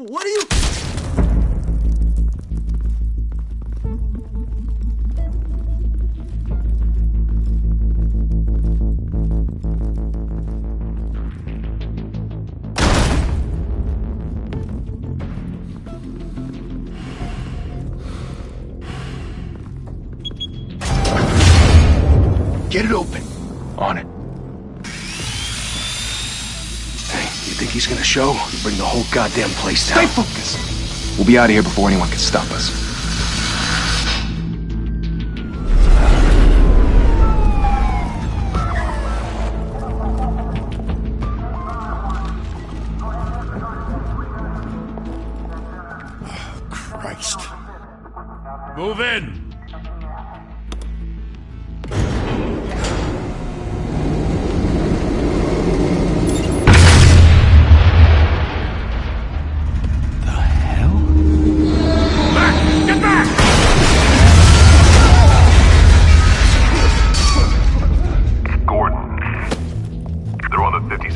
What are you... Get it open. On it. Hey, you think he's gonna show? Bring the whole goddamn place down. Stay focused. We'll be out of here before anyone can stop us. Oh, Christ. Move in!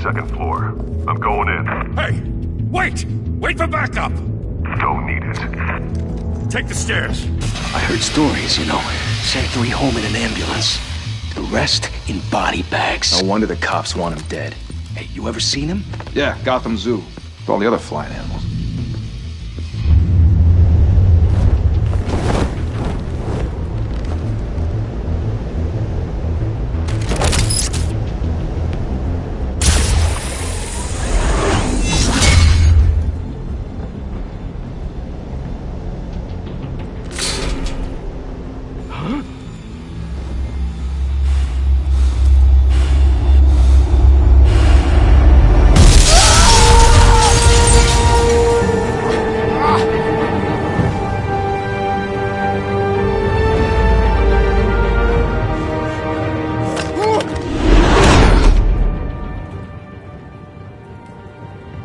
Second floor. I'm going in. Hey! Wait! Wait for backup! Don't need it. Take the stairs. I heard stories, you know. Sent 3 home in an ambulance. The rest in body bags. No wonder the cops want him dead. Hey, you ever seen him? Yeah, Gotham Zoo. With all the other flying animals.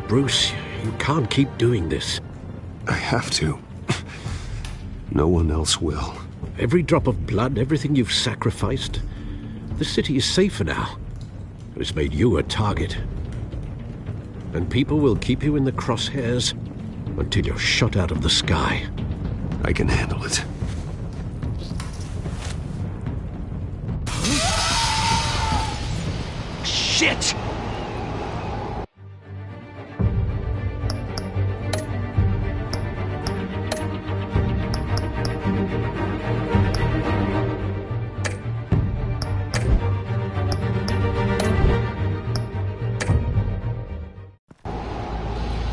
Bruce, you can't keep doing this. I have to. No one else will. Every drop of blood, everything you've sacrificed. The city is safer now. It's made you a target. And people will keep you in the crosshairs until you're shot out of the sky. I can handle it. Shit!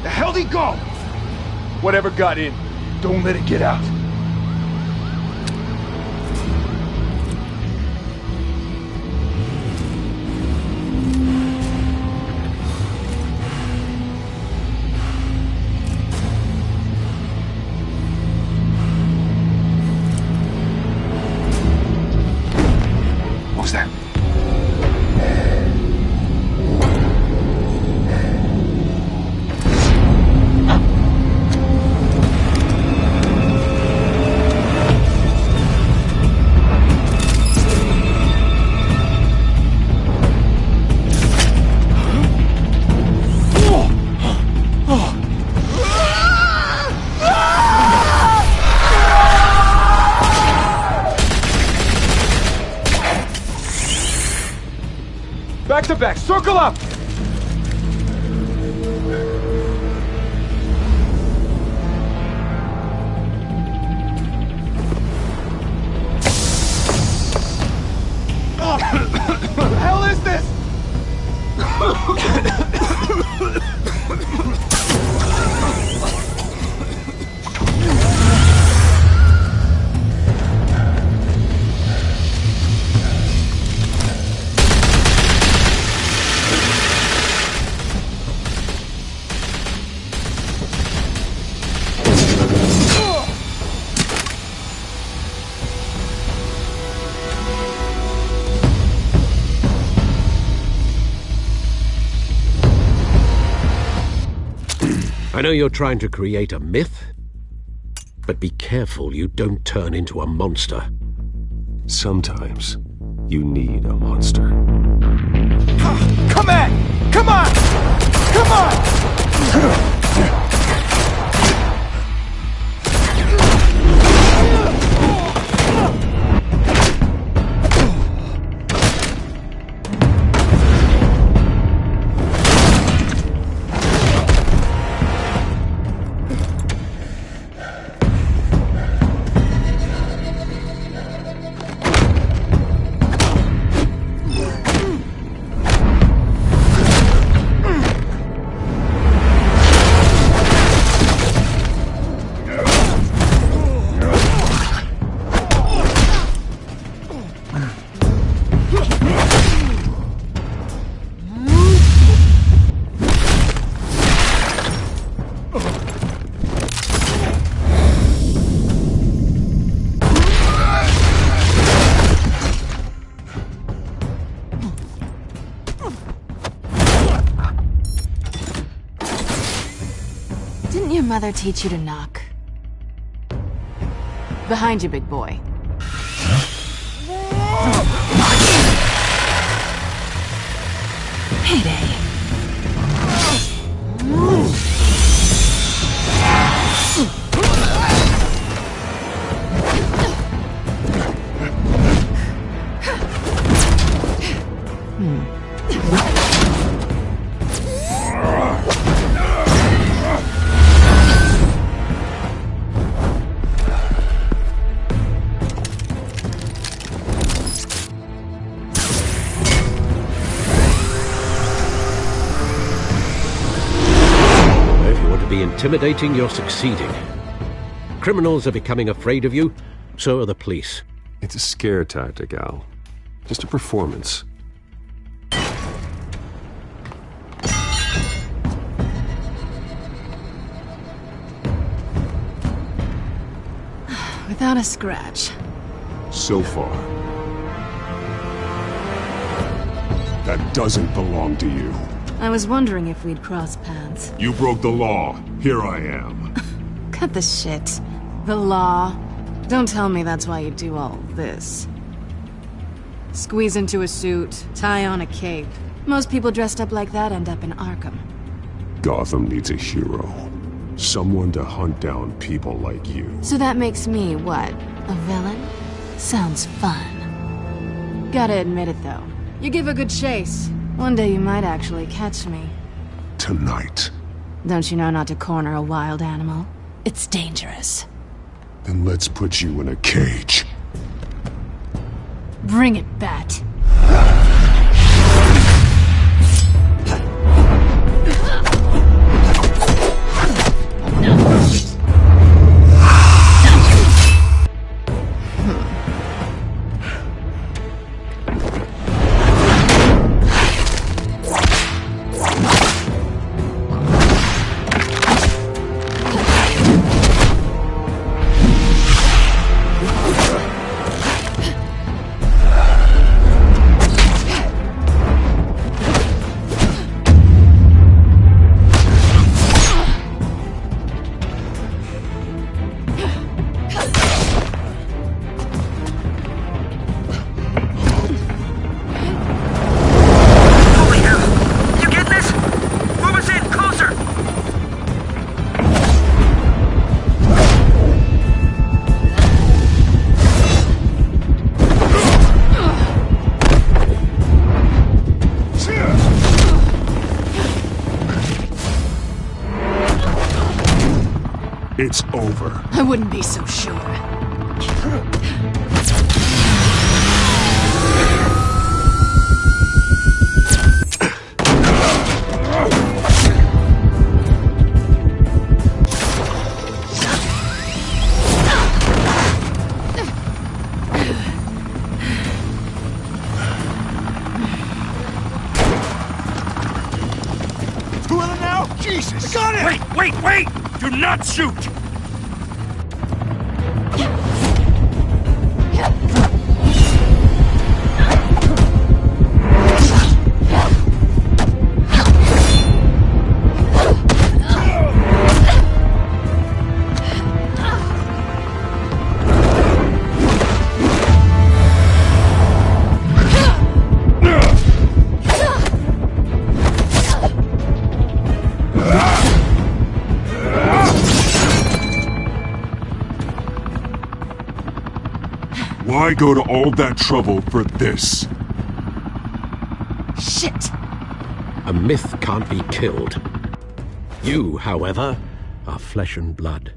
The hell'd he go? Whatever got in, don't let it get out. What was that? Back to back, circle up! What the hell is this? I know you're trying to create a myth, but be careful you don't turn into a monster. Sometimes you need a monster. Come on! Come on! Come on! mother teach you to knock? Behind you, big boy. Payday. Intimidating, you're succeeding. Criminals are becoming afraid of you, so are the police. It's a scare tactic, Al. Just a performance. Without a scratch. So far. That doesn't belong to you. I was wondering if we'd cross paths. You broke the law. Here I am. Cut the shit. The law. Don't tell me that's why you do all this. Squeeze into a suit, tie on a cape. Most people dressed up like that end up in Arkham. Gotham needs a hero. Someone to hunt down people like you. So that makes me, what, a villain? Sounds fun. Gotta admit it, though. You give a good chase. One day you might actually catch me. Tonight. Don't you know not to corner a wild animal? It's dangerous. Then let's put you in a cage. Bring it, Bat. It's over. I wouldn't be so sure. Who are they now? Jesus! Got it! Wait! Do not shoot! Why go to all that trouble for this? Shit! A myth can't be killed. You, however, are flesh and blood.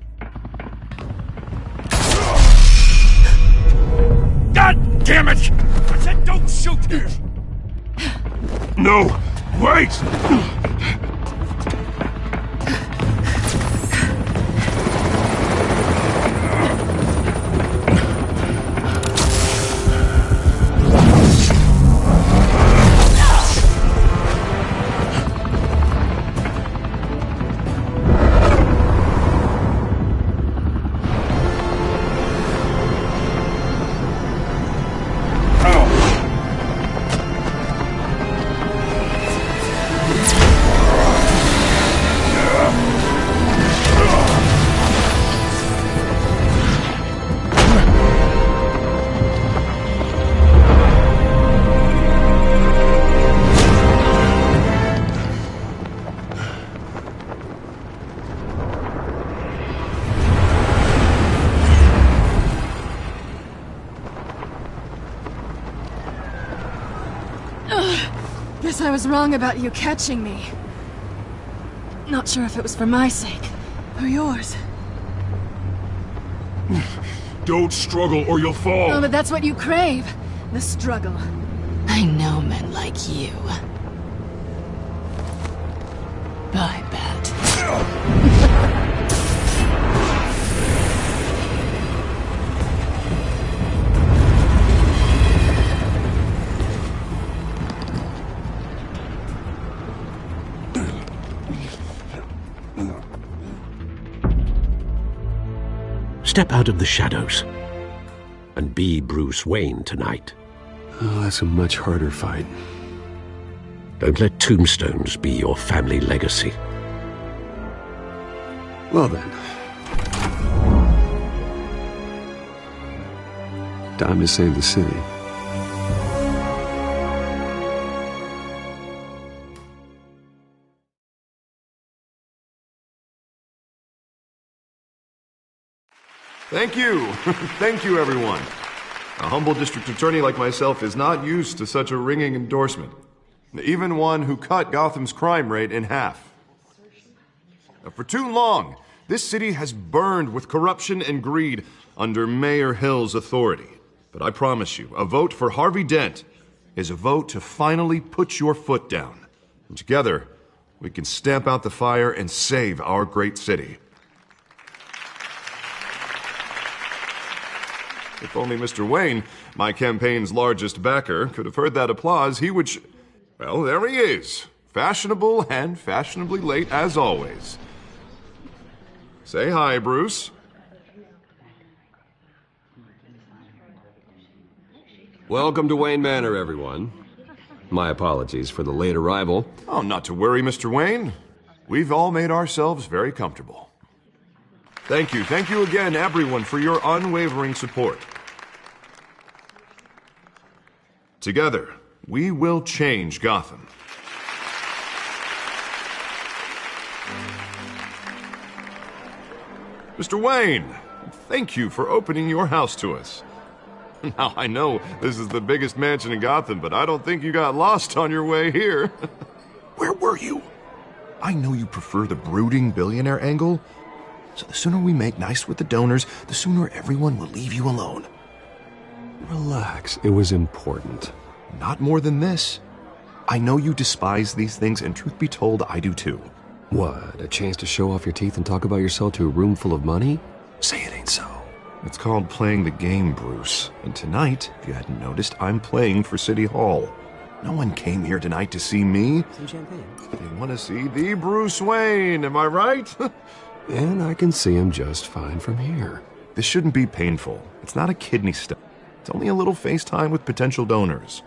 God damn it! I said don't shoot! No! Wait! Guess I was wrong about you catching me. Not sure if it was for my sake, or yours. Don't struggle or you'll fall! Oh, but that's what you crave. The struggle. I know men like you. I bet. Step out of the shadows and be Bruce Wayne tonight. Oh, that's a much harder fight. Don't let tombstones be your family legacy. Well then. Time to save the city. Thank you. Thank you, everyone. A humble district attorney like myself is not used to such a ringing endorsement. Even one who cut Gotham's crime rate in half. For too long, this city has burned with corruption and greed under Mayor Hill's authority. But I promise you, a vote for Harvey Dent is a vote to finally put your foot down. And together, we can stamp out the fire and save our great city. If only Mr. Wayne, my campaign's largest backer, could have heard that applause, he would well, there he is. Fashionable and fashionably late as always. Say hi, Bruce. Welcome to Wayne Manor, everyone. My apologies for the late arrival. Oh, not to worry, Mr. Wayne. We've all made ourselves very comfortable. Thank you again, everyone, for your unwavering support. Together, we will change Gotham. Mr. Wayne, thank you for opening your house to us. Now, I know this is the biggest mansion in Gotham, but I don't think you got lost on your way here. Where were you? I know you prefer the brooding billionaire angle, so the sooner we make nice with the donors, the sooner everyone will leave you alone. Relax, it was important. Not more than this. I know you despise these things, and truth be told, I do too. What, a chance to show off your teeth and talk about yourself to a room full of money? Say it ain't so. It's called playing the game, Bruce. And tonight, if you hadn't noticed, I'm playing for City Hall. No one came here tonight to see me. Some champagne. They want to see the Bruce Wayne, am I right? And I can see him just fine from here. This shouldn't be painful. It's not a kidney stone. It's only a little FaceTime with potential donors.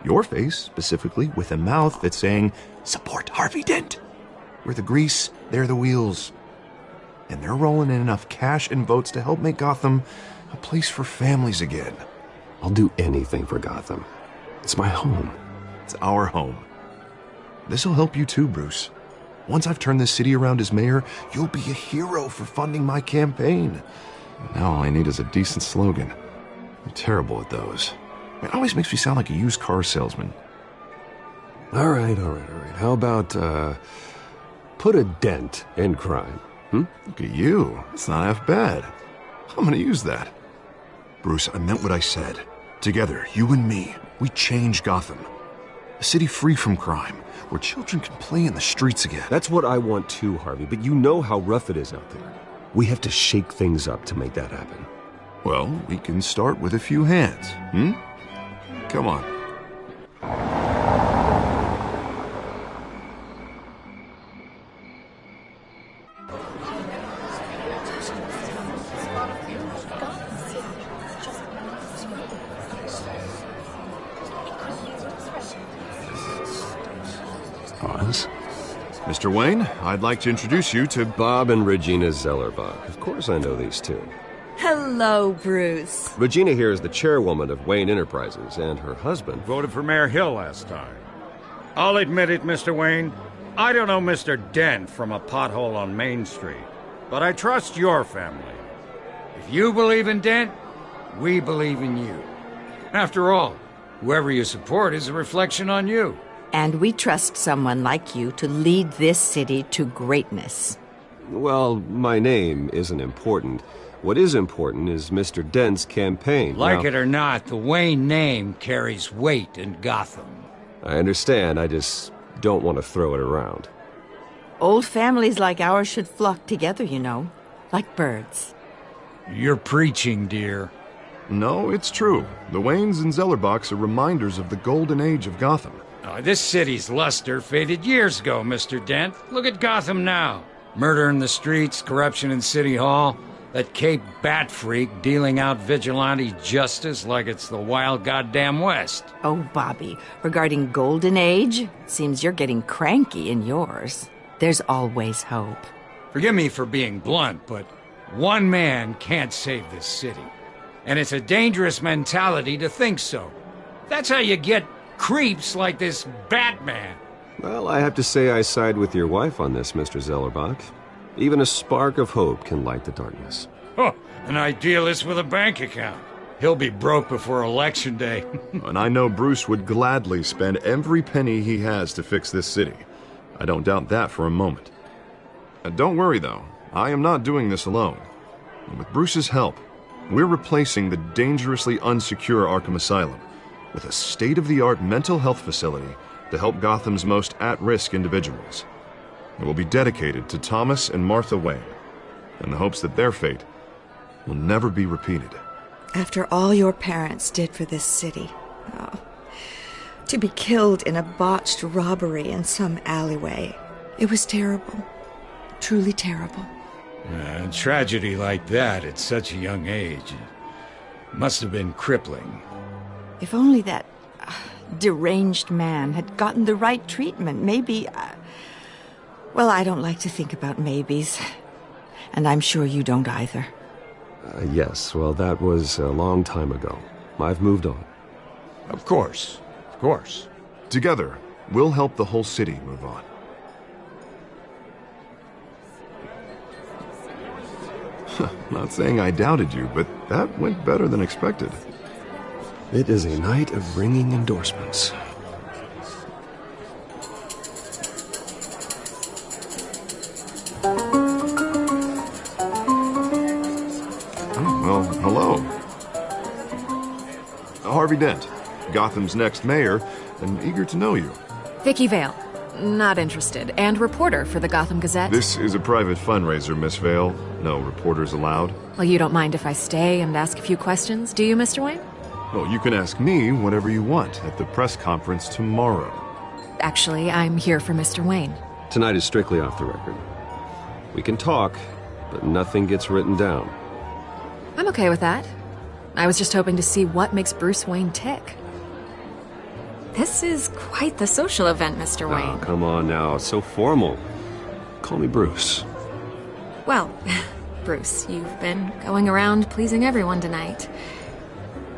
Your face, specifically, with a mouth that's saying, support Harvey Dent. We're the grease, they're the wheels. And they're rolling in enough cash and votes to help make Gotham a place for families again. I'll do anything for Gotham. It's my home. It's our home. This'll help you too, Bruce. Once I've turned this city around as mayor, you'll be a hero for funding my campaign. Now all I need is a decent slogan. I'm terrible at those. It always makes me sound like a used car salesman. All right. How about, put a dent in crime? Look at you. It's not half bad. I'm gonna use that. Bruce, I meant what I said. Together, you and me, we change Gotham. A city free from crime, where children can play in the streets again. That's what I want too, Harvey, but you know how rough it is out there. We have to shake things up to make that happen. Well, we can start with a few hands, Come on. Pause. Mr. Wayne, I'd like to introduce you to Bob and Regina Zellerbach. Of course I know these two. Hello, Bruce. Regina here is the chairwoman of Wayne Enterprises, and her husband... Voted for Mayor Hill last time. I'll admit it, Mr. Wayne. I don't know Mr. Dent from a pothole on Main Street, but I trust your family. If you believe in Dent, we believe in you. After all, Whoever you support is a reflection on you. And we trust someone like you to lead this city to greatness. Well, my name isn't important. What is important is Mr. Dent's campaign. Like Now, it or not, the Wayne name carries weight in Gotham. I understand, I just don't want to throw it around. Old families like ours should flock together, you know, like birds. You're preaching, dear. No, it's true. The Waynes and Zellerbachs are reminders of the golden age of Gotham. This city's luster faded years ago, Mr. Dent. Look at Gotham now. Murder in the streets, corruption in City Hall, that Cape Bat freak dealing out vigilante justice like it's the wild goddamn West. Oh, Bobby, regarding Golden Age, seems you're getting cranky in yours. There's always hope. Forgive me for being blunt, but one man can't save this city. And it's a dangerous mentality to think so. That's how you get creeps like this Batman. Well, I have to say I side with your wife on this, Mr. Zellerbach. Even a spark of hope can light the darkness. Oh, an idealist with a bank account. He'll be broke before Election Day. And I know Bruce would gladly spend every penny he has to fix this city. I don't doubt that for a moment. Don't worry, though. I am not doing this alone. And with Bruce's help, we're replacing the dangerously unsecure Arkham Asylum with a state-of-the-art mental health facility to help Gotham's most at-risk individuals. It will be dedicated to Thomas and Martha Wayne, in the hopes that their fate will never be repeated. After all your parents did for this city, to be killed in a botched robbery in some alleyway, it was terrible. Truly terrible. A tragedy like that at such a young age must have been crippling. If only that deranged man had gotten the right treatment, maybe... well, I don't like to think about maybes. And I'm sure you don't either. Yes, well, that was a long time ago. I've moved on. Of course. Of course. Together, we'll help the whole city move on. Not saying I doubted you, but that went better than expected. It is a night of ringing endorsements. Well, hello. Harvey Dent, Gotham's next mayor, and eager to know you. Vicky Vale. Not interested. And reporter for the Gotham Gazette. This is a private fundraiser, Miss Vale. No reporters allowed. Well, you don't mind if I stay and ask a few questions, do you, Mr. Wayne? Well, you can ask me whatever you want at the press conference tomorrow. Actually, I'm here for Mr. Wayne. Tonight is strictly off the record. We can talk, but nothing gets written down. I'm okay with that. I was just hoping to see what makes Bruce Wayne tick. This is quite the social event, Mr. Wayne. Oh, come on now. It's so formal. Call me Bruce. Well, Bruce, you've been going around pleasing everyone tonight.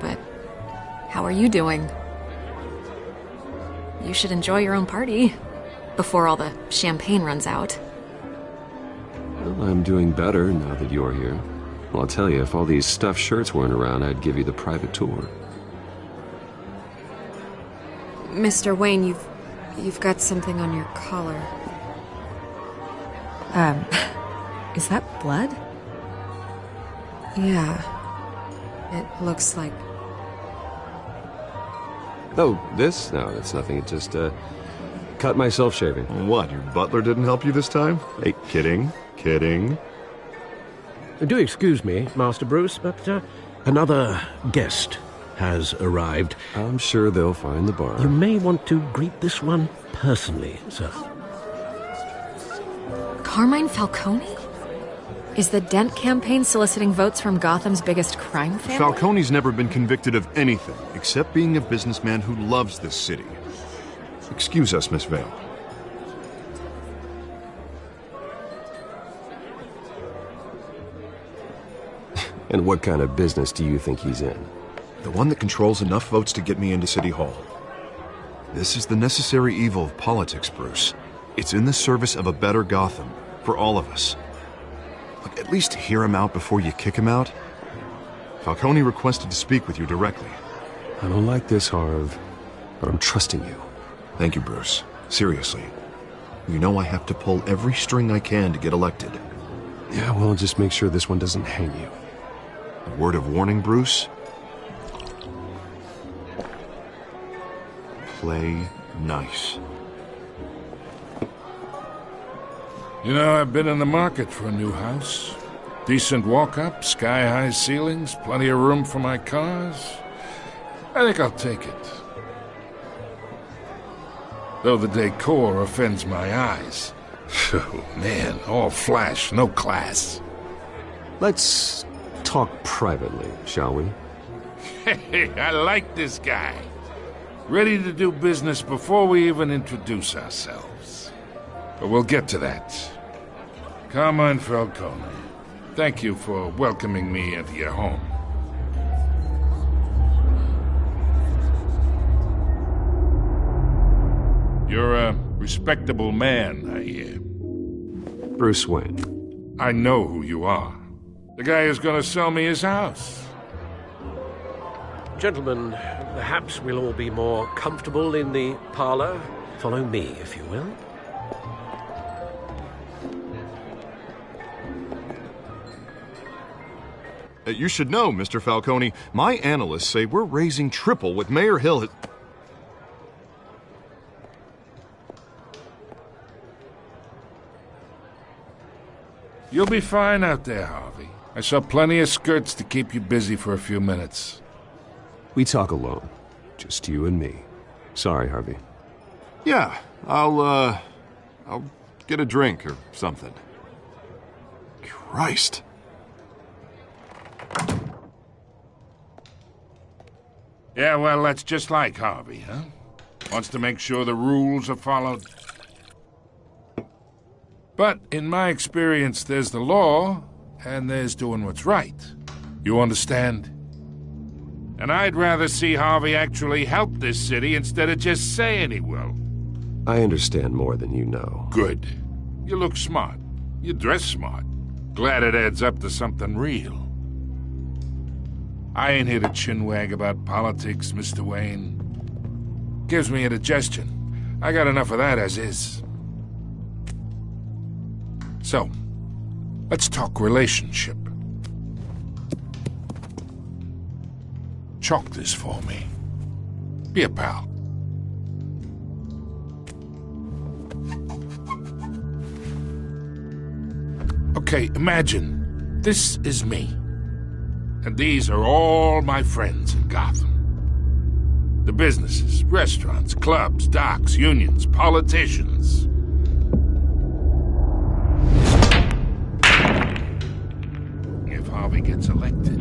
But how are you doing? You should enjoy your own party before all the champagne runs out. Well, I'm doing better now that you're here. Well, I'll tell you, if all these stuffed shirts weren't around, I'd give you the private tour. Mr. Wayne, you've got something on your collar. Is that blood? Yeah. It looks like... Oh, this? No, that's nothing. It just, cut myself shaving. What, your butler didn't help you this time? Hey, kidding. Do excuse me, Master Bruce, but another guest has arrived. I'm sure they'll find the bar. You may want to greet this one personally, sir. Carmine Falcone? Is the Dent campaign soliciting votes from Gotham's biggest crime family? Falcone's never been convicted of anything except being a businessman who loves this city. Excuse us, Miss Vale. And what kind of business do you think he's in? The one that controls enough votes to get me into City Hall. This is the necessary evil of politics, Bruce. It's in the service of a better Gotham, for all of us. Look, at least hear him out before you kick him out. Falcone requested to speak with you directly. I don't like this, Harv, but I'm trusting you. Thank you, Bruce. Seriously. You know I have to pull every string I can to get elected. Yeah, well, just make sure this one doesn't hang you. A word of warning, Bruce? Play nice. You know, I've been in the market for a new house. Decent walk-up, sky-high ceilings, plenty of room for my cars. I think I'll take it. Though the decor offends my eyes. Oh, man, all flash, no class. Let's talk privately, shall we? Hey, I like this guy. Ready to do business before we even introduce ourselves. But we'll get to that. Carmine Falcone, thank you for welcoming me into your home. You're a respectable man, I hear. Bruce Wayne. I know who you are. The guy who's gonna sell me his house. Gentlemen, perhaps we'll all be more comfortable in the parlor. Follow me, if you will. You should know, Mr. Falcone, my analysts say we're raising triple what Mayor Hill has... You'll be fine out there, Harvey. I saw plenty of skirts to keep you busy for a few minutes. We talk alone. Just you and me. Sorry, Harvey. Yeah, I'll get a drink or something. Christ. Yeah, well, that's just like Harvey, huh? Wants to make sure the rules are followed. But in my experience, there's the law, and there's doing what's right. You understand? And I'd rather see Harvey actually help this city instead of just saying he will. I understand more than you know. Good. You look smart. You dress smart. Glad it adds up to something real. I ain't here to chinwag about politics, Mr. Wayne. Gives me indigestion. I got enough of that as is. So, let's talk relationship. Chalk this for me. Be a pal. Okay, imagine this is me. And these are all my friends in Gotham. The businesses, restaurants, clubs, docks, unions, politicians. If Harvey gets elected...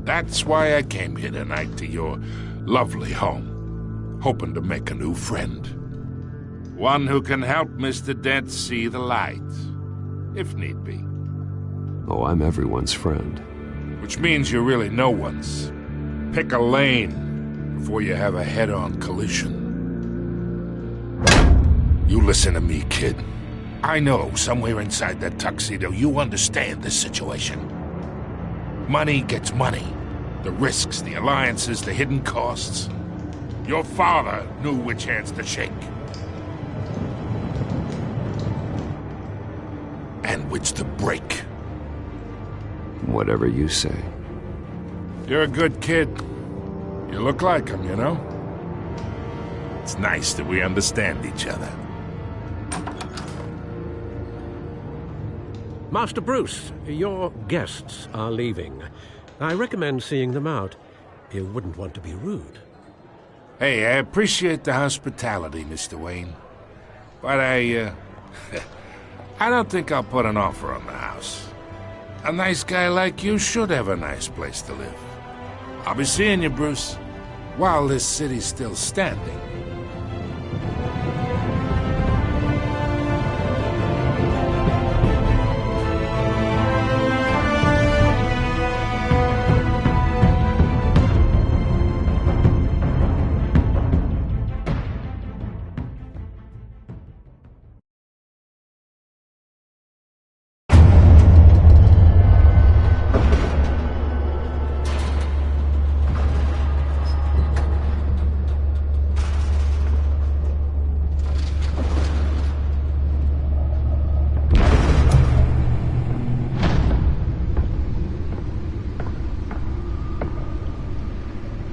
That's why I came here tonight to your lovely home, hoping to make a new friend. One who can help Mr. Dent see the light, if need be. Oh, I'm everyone's friend. Which means you're really no one's. Pick a lane before you have a head-on collision. You listen to me, kid. I know somewhere inside that tuxedo you understand this situation. Money gets money. The risks, the alliances, the hidden costs. Your father knew which hands to shake. And which to break. Whatever you say. You're a good kid. You look like him, you know? It's nice that we understand each other. Master Bruce, your guests are leaving. I recommend seeing them out. You wouldn't want to be rude. Hey, I appreciate the hospitality, Mr. Wayne. But I don't think I'll put an offer on the house. A nice guy like you should have a nice place to live. I'll be seeing you, Bruce, while this city's still standing.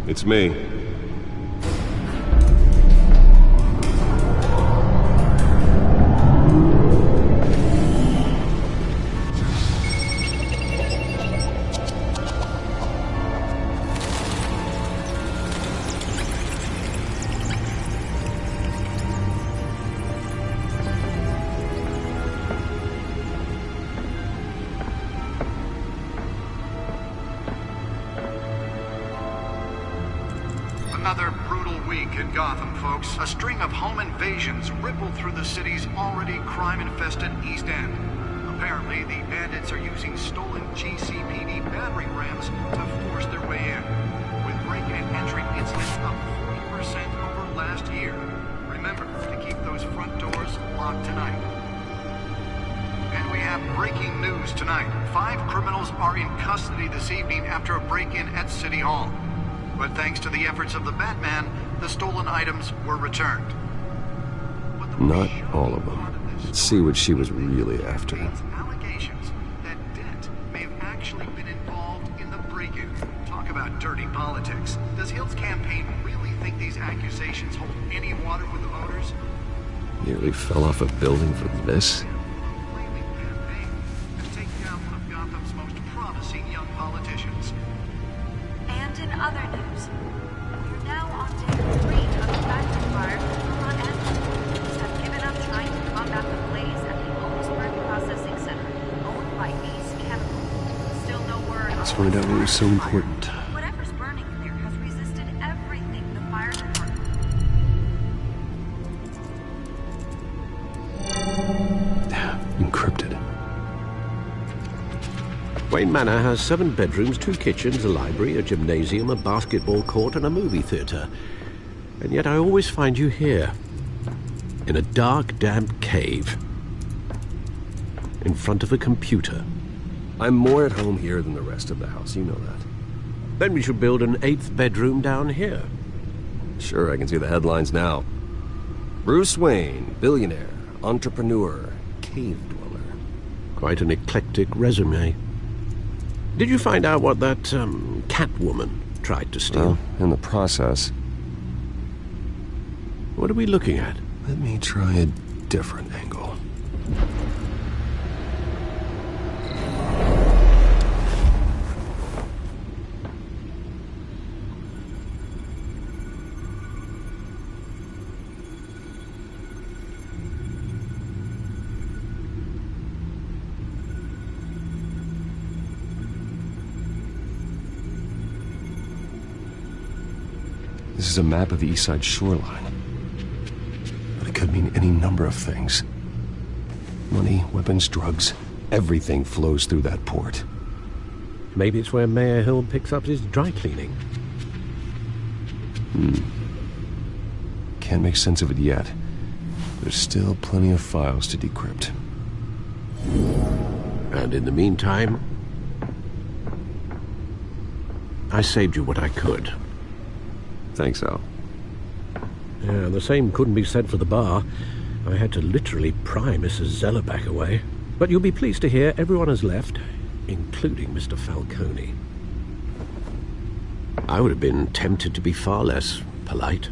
It's me. Another brutal week in Gotham, folks. A string of home invasions rippled through the city's already crime-infested East End. Apparently, the bandits are using stolen GCPD battering rams to force their way in, with break-in and entry incidents up 40% over last year. Remember to keep those front doors locked tonight. And we have breaking news tonight. 5 criminals are in custody this evening after a break-in at City Hall. But thanks to the efforts of the Batman, the stolen items were returned. Not all of them. Let's see what she was really after. Allegations that Dent may have actually been involved in the break-in. Talk about dirty politics. Does Hill's campaign really think these accusations hold any water with the voters? Nearly fell off a building for this? And in other news, we're now on day 3 of the factory fire in Los Angeles. Police have given up trying to combat the blaze at the Owensburg Processing Center, owned by Ace Chemical. Still no word on Let's find out what was so important. Whatever's burning in there has resisted everything the fire department. Encrypted. Wayne Manor has 7 bedrooms, 2 kitchens, a library, a gymnasium, a basketball court, and a movie theater. And yet I always find you here, in a dark, damp cave, in front of a computer. I'm more at home here than the rest of the house, you know that. Then we should build an 8th bedroom down here. Sure, I can see the headlines now. Bruce Wayne, billionaire, entrepreneur, cave dweller. Quite an eclectic resume. Did you find out what that, Catwoman tried to steal? Well, in the process. What are we looking at? Let me try a different angle. This is a map of the East Side shoreline. But it could mean any number of things. Money, weapons, drugs, everything flows through that port. Maybe it's where Mayor Hill picks up his dry cleaning. Can't make sense of it yet. There's still plenty of files to decrypt. And in the meantime, I saved you what I could. Thanks, Al. Yeah, the same couldn't be said for the bar. I had to literally pry Mrs. Zellerback away. But you'll be pleased to hear everyone has left, including Mr. Falcone. I would have been tempted to be far less polite.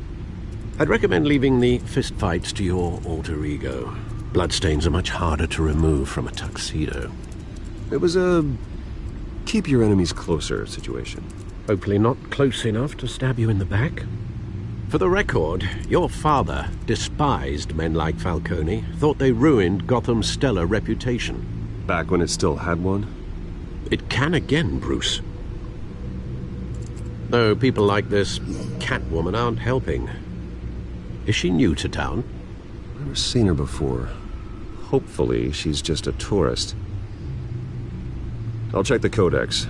I'd recommend leaving the fistfights to your alter ego. Bloodstains are much harder to remove from a tuxedo. It was a keep your enemies closer situation. Hopefully not close enough to stab you in the back. For the record, your father despised men like Falcone, thought they ruined Gotham's stellar reputation. Back when it still had one? It can again, Bruce. Though people like this Catwoman aren't helping. Is she new to town? Never seen her before. Hopefully she's just a tourist. I'll check the codex.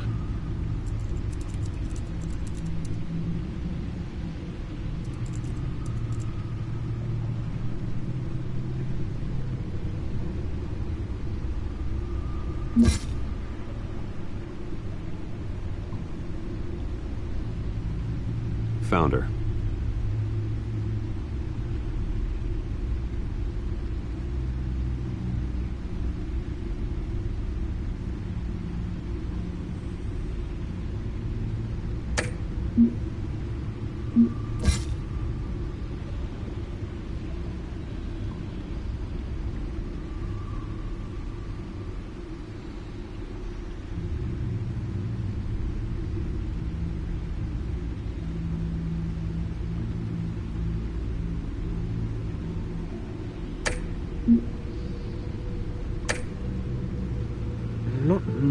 Found her.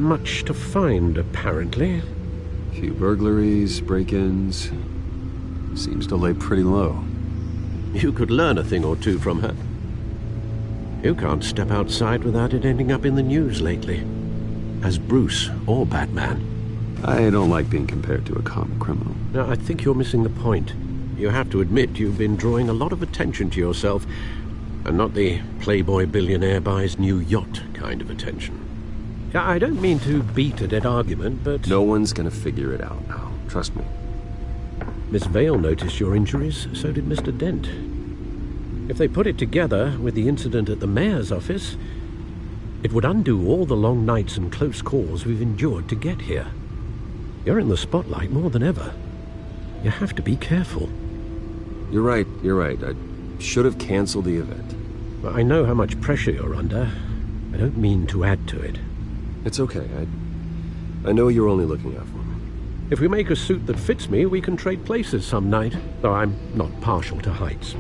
much to find, apparently. Few burglaries, break-ins. Seems to lay pretty low. You could learn a thing or two from her. You can't step outside without it ending up in the news lately. As Bruce or Batman. I don't like being compared to a common criminal. No, I think you're missing the point. You have to admit you've been drawing a lot of attention to yourself, and not the playboy billionaire buys new yacht kind of attention. I don't mean to beat a dead argument, but... No one's gonna figure it out now. Trust me. Miss Vale noticed your injuries, so did Mr. Dent. If they put it together with the incident at the mayor's office, it would undo all the long nights and close calls we've endured to get here. You're in the spotlight more than ever. You have to be careful. You're right. I should have canceled the event. I know how much pressure you're under. I don't mean to add to it. It's okay. I know you're only looking out for me. If we make a suit that fits me, we can trade places some night, though I'm not partial to heights.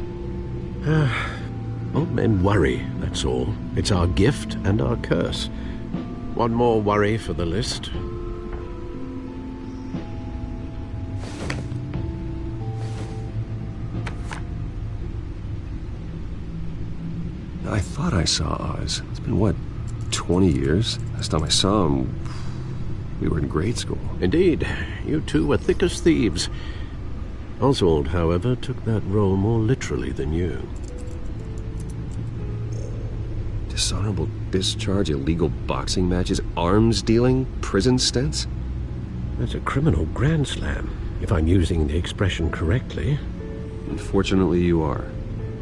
Old men worry, that's all. It's our gift and our curse. One more worry for the list. I thought I saw Oz. It's been, what, 20 years? Last time I saw him, we were in grade school. Indeed. You two were thick as thieves. Oswald, however, took that role more literally than you. Dishonorable discharge, illegal boxing matches, arms dealing, prison stints? That's a criminal grand slam, if I'm using the expression correctly. Unfortunately, you are.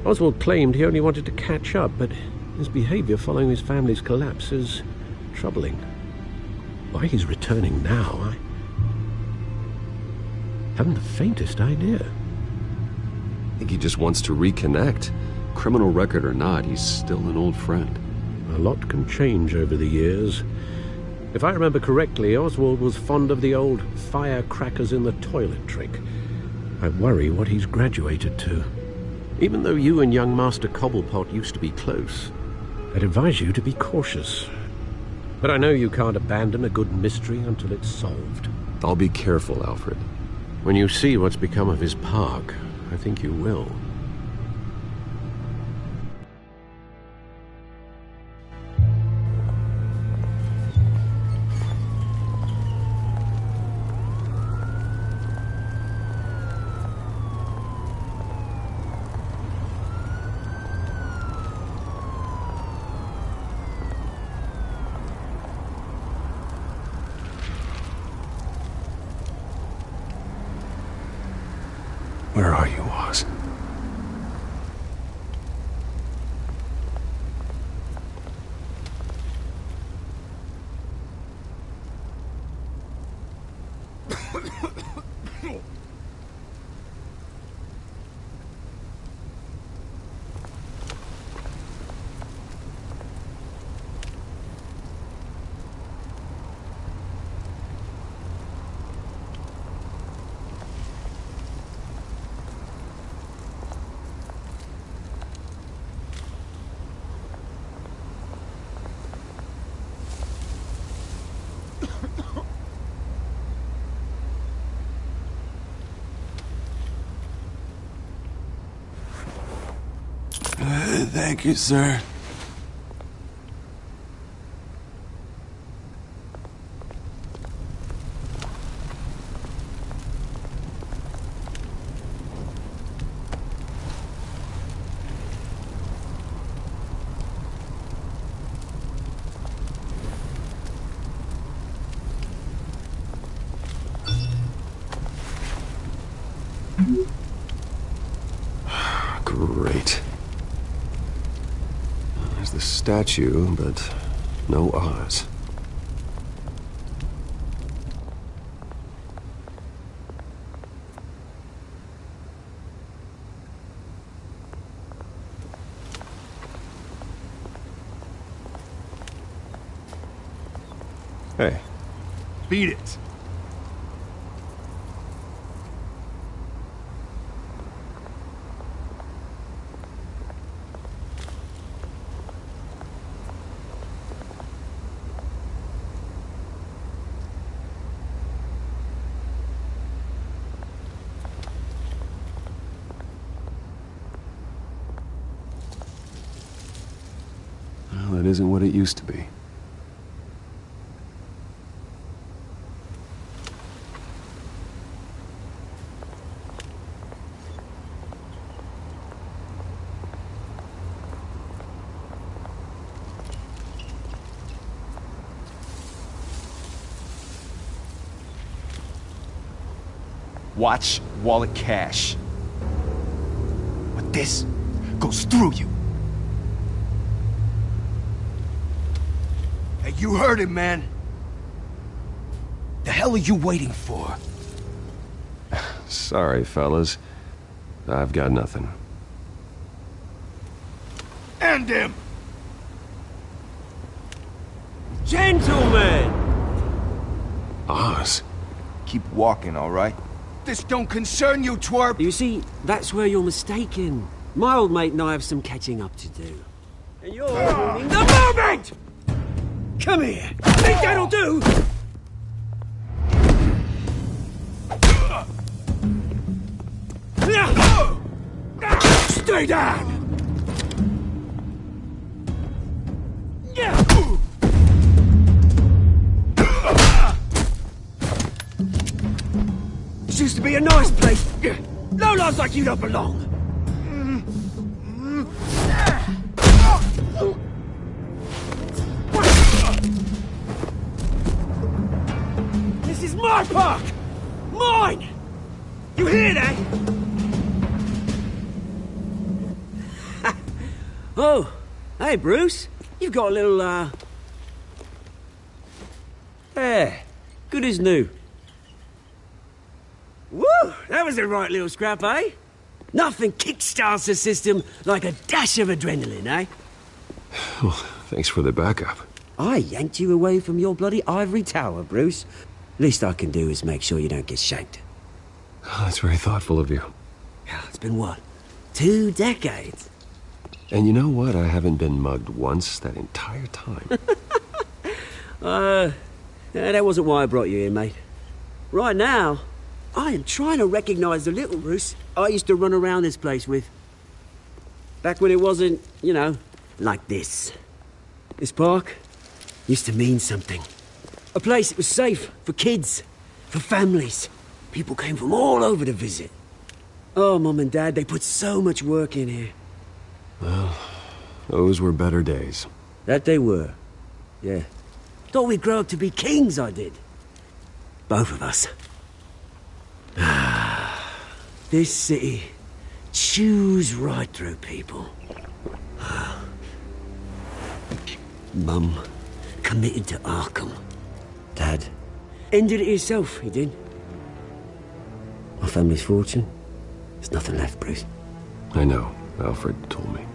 Oswald claimed he only wanted to catch up, but his behavior following his family's collapse is troubling. Why he's returning now, I haven't the faintest idea. I think he just wants to reconnect. Criminal record or not, he's still an old friend. A lot can change over the years. If I remember correctly, Oswald was fond of the old firecrackers in the toilet trick. I worry what he's graduated to. Even though you and young Master Cobblepot used to be close, I'd advise you to be cautious. But I know you can't abandon a good mystery until it's solved. I'll be careful, Alfred. When you see what's become of his park, I think you will. Where are you, Oz? Thank you, sir. Great. There's the statue, but no Oz. Hey. Beat it. isn't what it used to be. Watch wallet cash. But this goes through you. Hey, you heard him, man. The hell are you waiting for? Sorry, fellas. I've got nothing. End him! Gentlemen! Oz. Keep walking, all right? This don't concern you, twerp! You see, that's where you're mistaken. My old mate and I have some catching up to do. And you're ruining the moment! Come here! Think that'll do? Stay down! This used to be a nice place. No lives like you don't belong. This is my park! Mine! You hear that? Oh, hey, Bruce. You've got a little, Yeah, good as new. Woo! That was a right little scrap, eh? Nothing kickstarts the system like a dash of adrenaline, eh? Well, thanks for the backup. I yanked you away from your bloody ivory tower, Bruce. Least I can do is make sure you don't get shanked. Oh, that's very thoughtful of you. It's been what? 2 decades? And you know what? I haven't been mugged once that entire time. That wasn't why I brought you here, mate. Right now, I am trying to recognize the little Bruce I used to run around this place with. Back when it wasn't, you know, like this. This park used to mean something. A place that was safe for kids, for families. People came from all over to visit. Oh, Mum and Dad, they put so much work in here. Well, those were better days. That they were. Yeah. Thought we'd grow up to be kings, I did. Both of us. This city chews right through people. Mum committed to Arkham. Dad ended it himself, he did. My family's fortune, there's nothing left, Bruce. I know. Alfred told me.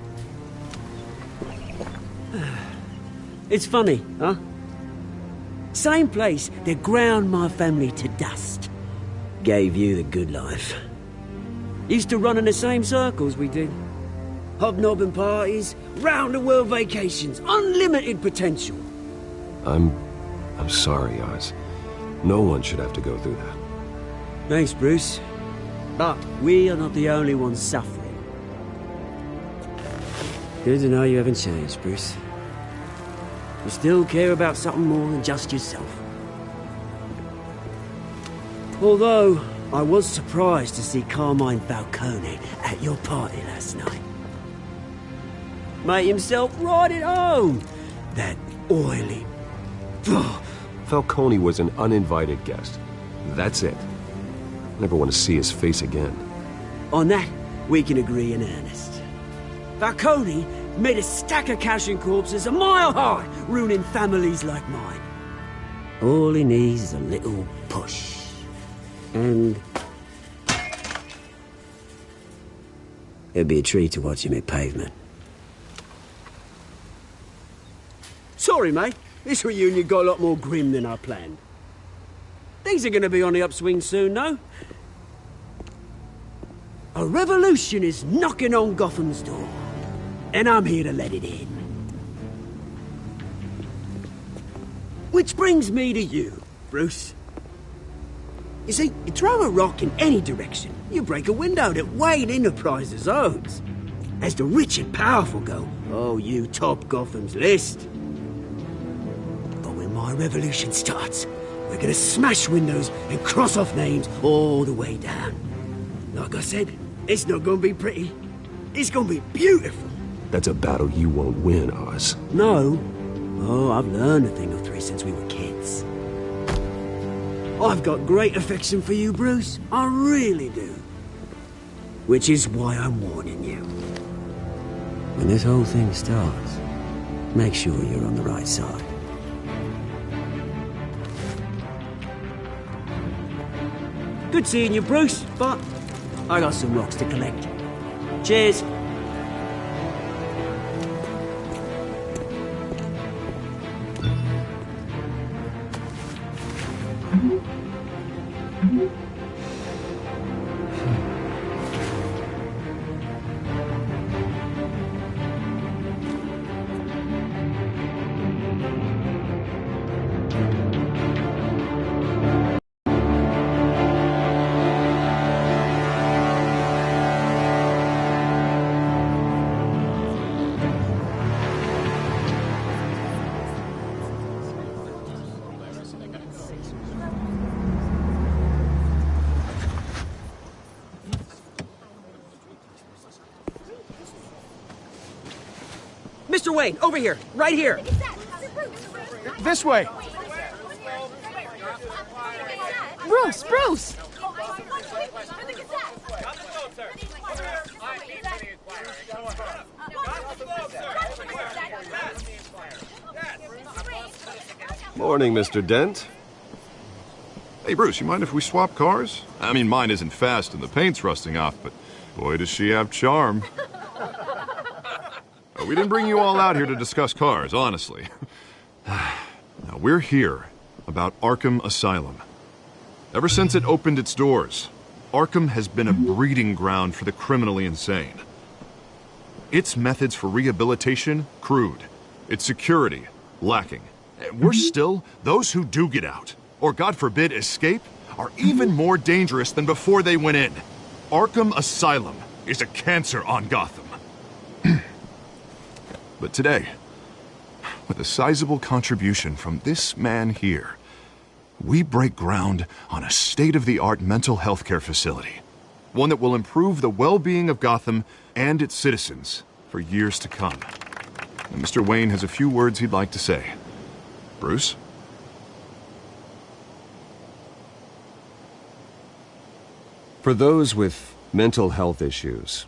It's funny, huh? Same place that ground my family to dust. Gave you the good life. Used to run in the same circles we did. Hobnobbing parties, round-the-world vacations, unlimited potential. I'm sorry, Oz. No one should have to go through that. Thanks, Bruce. But we are not the only ones suffering. Good to know you haven't changed, Bruce. You still care about something more than just yourself. Although, I was surprised to see Carmine Falcone at your party last night. Made himself right at home. That oily... Falcone was an uninvited guest. That's it. Never want to see his face again. On that, we can agree in earnest. Falcone made a stack of cash and corpses a mile high, ruining families like mine. All he needs is a little push. And... it'd be a treat to watch him hit pavement. Sorry, mate. This reunion got a lot more grim than I planned. Things are gonna be on the upswing soon, no? A revolution is knocking on Gotham's door. And I'm here to let it in. Which brings me to you, Bruce. You see, you throw a rock in any direction, you break a window that Wayne Enterprises owns. as the rich and powerful go, oh, you top Gotham's list. But when my revolution starts, we're gonna smash windows and cross off names all the way down. Like I said, it's not gonna be pretty. It's gonna be beautiful. That's a battle you won't win, Oz. No. Oh, I've learned a thing or three since we were kids. I've got great affection for you, Bruce. I really do. Which is why I'm warning you. When this whole thing starts, make sure you're on the right side. Good seeing you, Bruce, but I got some rocks to collect. Cheers. Mr. Wayne, over here, right here. This way. Bruce, Bruce! Morning, Mr. Dent. Hey, Bruce, you mind if we swap cars? I mean, mine isn't fast and the paint's rusting off, but boy, does she have charm. We didn't bring you all out here to discuss cars, honestly. Now, we're here about Arkham Asylum. Ever since it opened its doors, Arkham has been a breeding ground for the criminally insane. Its methods for rehabilitation, crude. Its security, lacking. Worse still, those who do get out, or God forbid escape, are even more dangerous than before they went in. Arkham Asylum is a cancer on Gotham. But today, with a sizable contribution from this man here, we break ground on a state-of-the-art mental health care facility. One that will improve the well-being of Gotham and its citizens for years to come. And Mr. Wayne has a few words he'd like to say. Bruce? For those with mental health issues,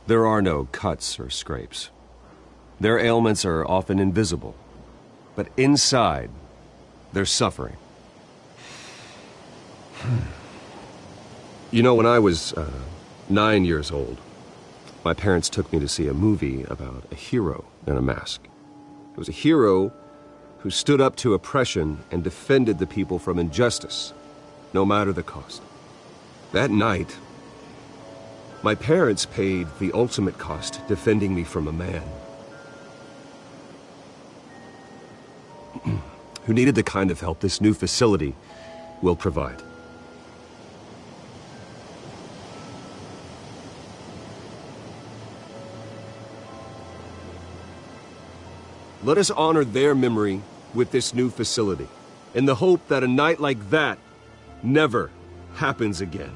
there are no cuts or scrapes. Their ailments are often invisible, but inside, they're suffering. You know, when I was 9 years old, my parents took me to see a movie about a hero in a mask. It was a hero who stood up to oppression and defended the people from injustice, no matter the cost. That night, my parents paid the ultimate cost defending me from a man who needed the kind of help this new facility will provide. Let us honor their memory with this new facility, in the hope that a night like that never happens again.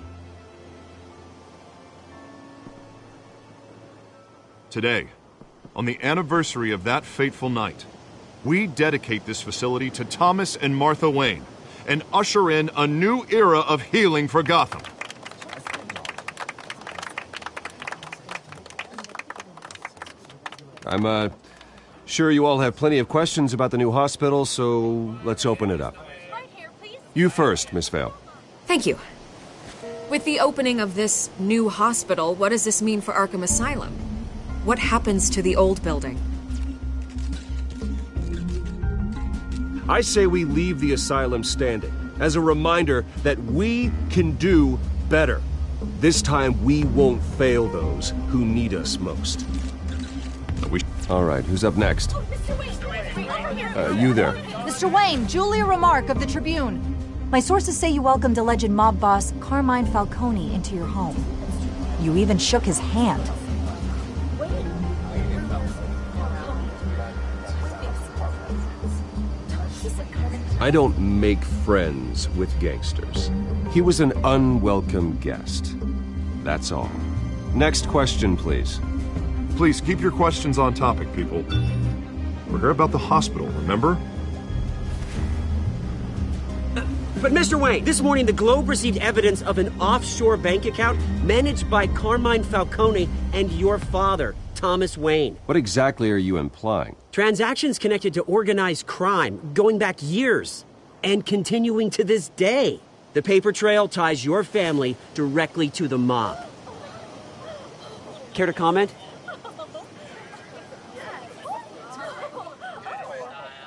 Today, on the anniversary of that fateful night, we dedicate this facility to Thomas and Martha Wayne and usher in a new era of healing for Gotham. I'm sure you all have plenty of questions about the new hospital, so let's open it up. You first, Miss Vale. Thank you. With the opening of this new hospital, what does this mean for Arkham Asylum? What happens to the old building? I say we leave the asylum standing as a reminder that we can do better. This time we won't fail those who need us most. All right, who's up next? You there. Mr. Wayne, Julia Remark of the Tribune. My sources say you welcomed alleged mob boss Carmine Falcone into your home. You even shook his hand. I don't make friends with gangsters. He was an unwelcome guest. That's all. Next question, please. Please keep your questions on topic, people. We're here about the hospital, remember? But Mr. Wayne, this morning the Globe received evidence of an offshore bank account managed by Carmine Falcone and your father, Thomas Wayne. What exactly are you implying? Transactions connected to organized crime going back years and continuing to this day. The paper trail ties your family directly to the mob. Care to comment?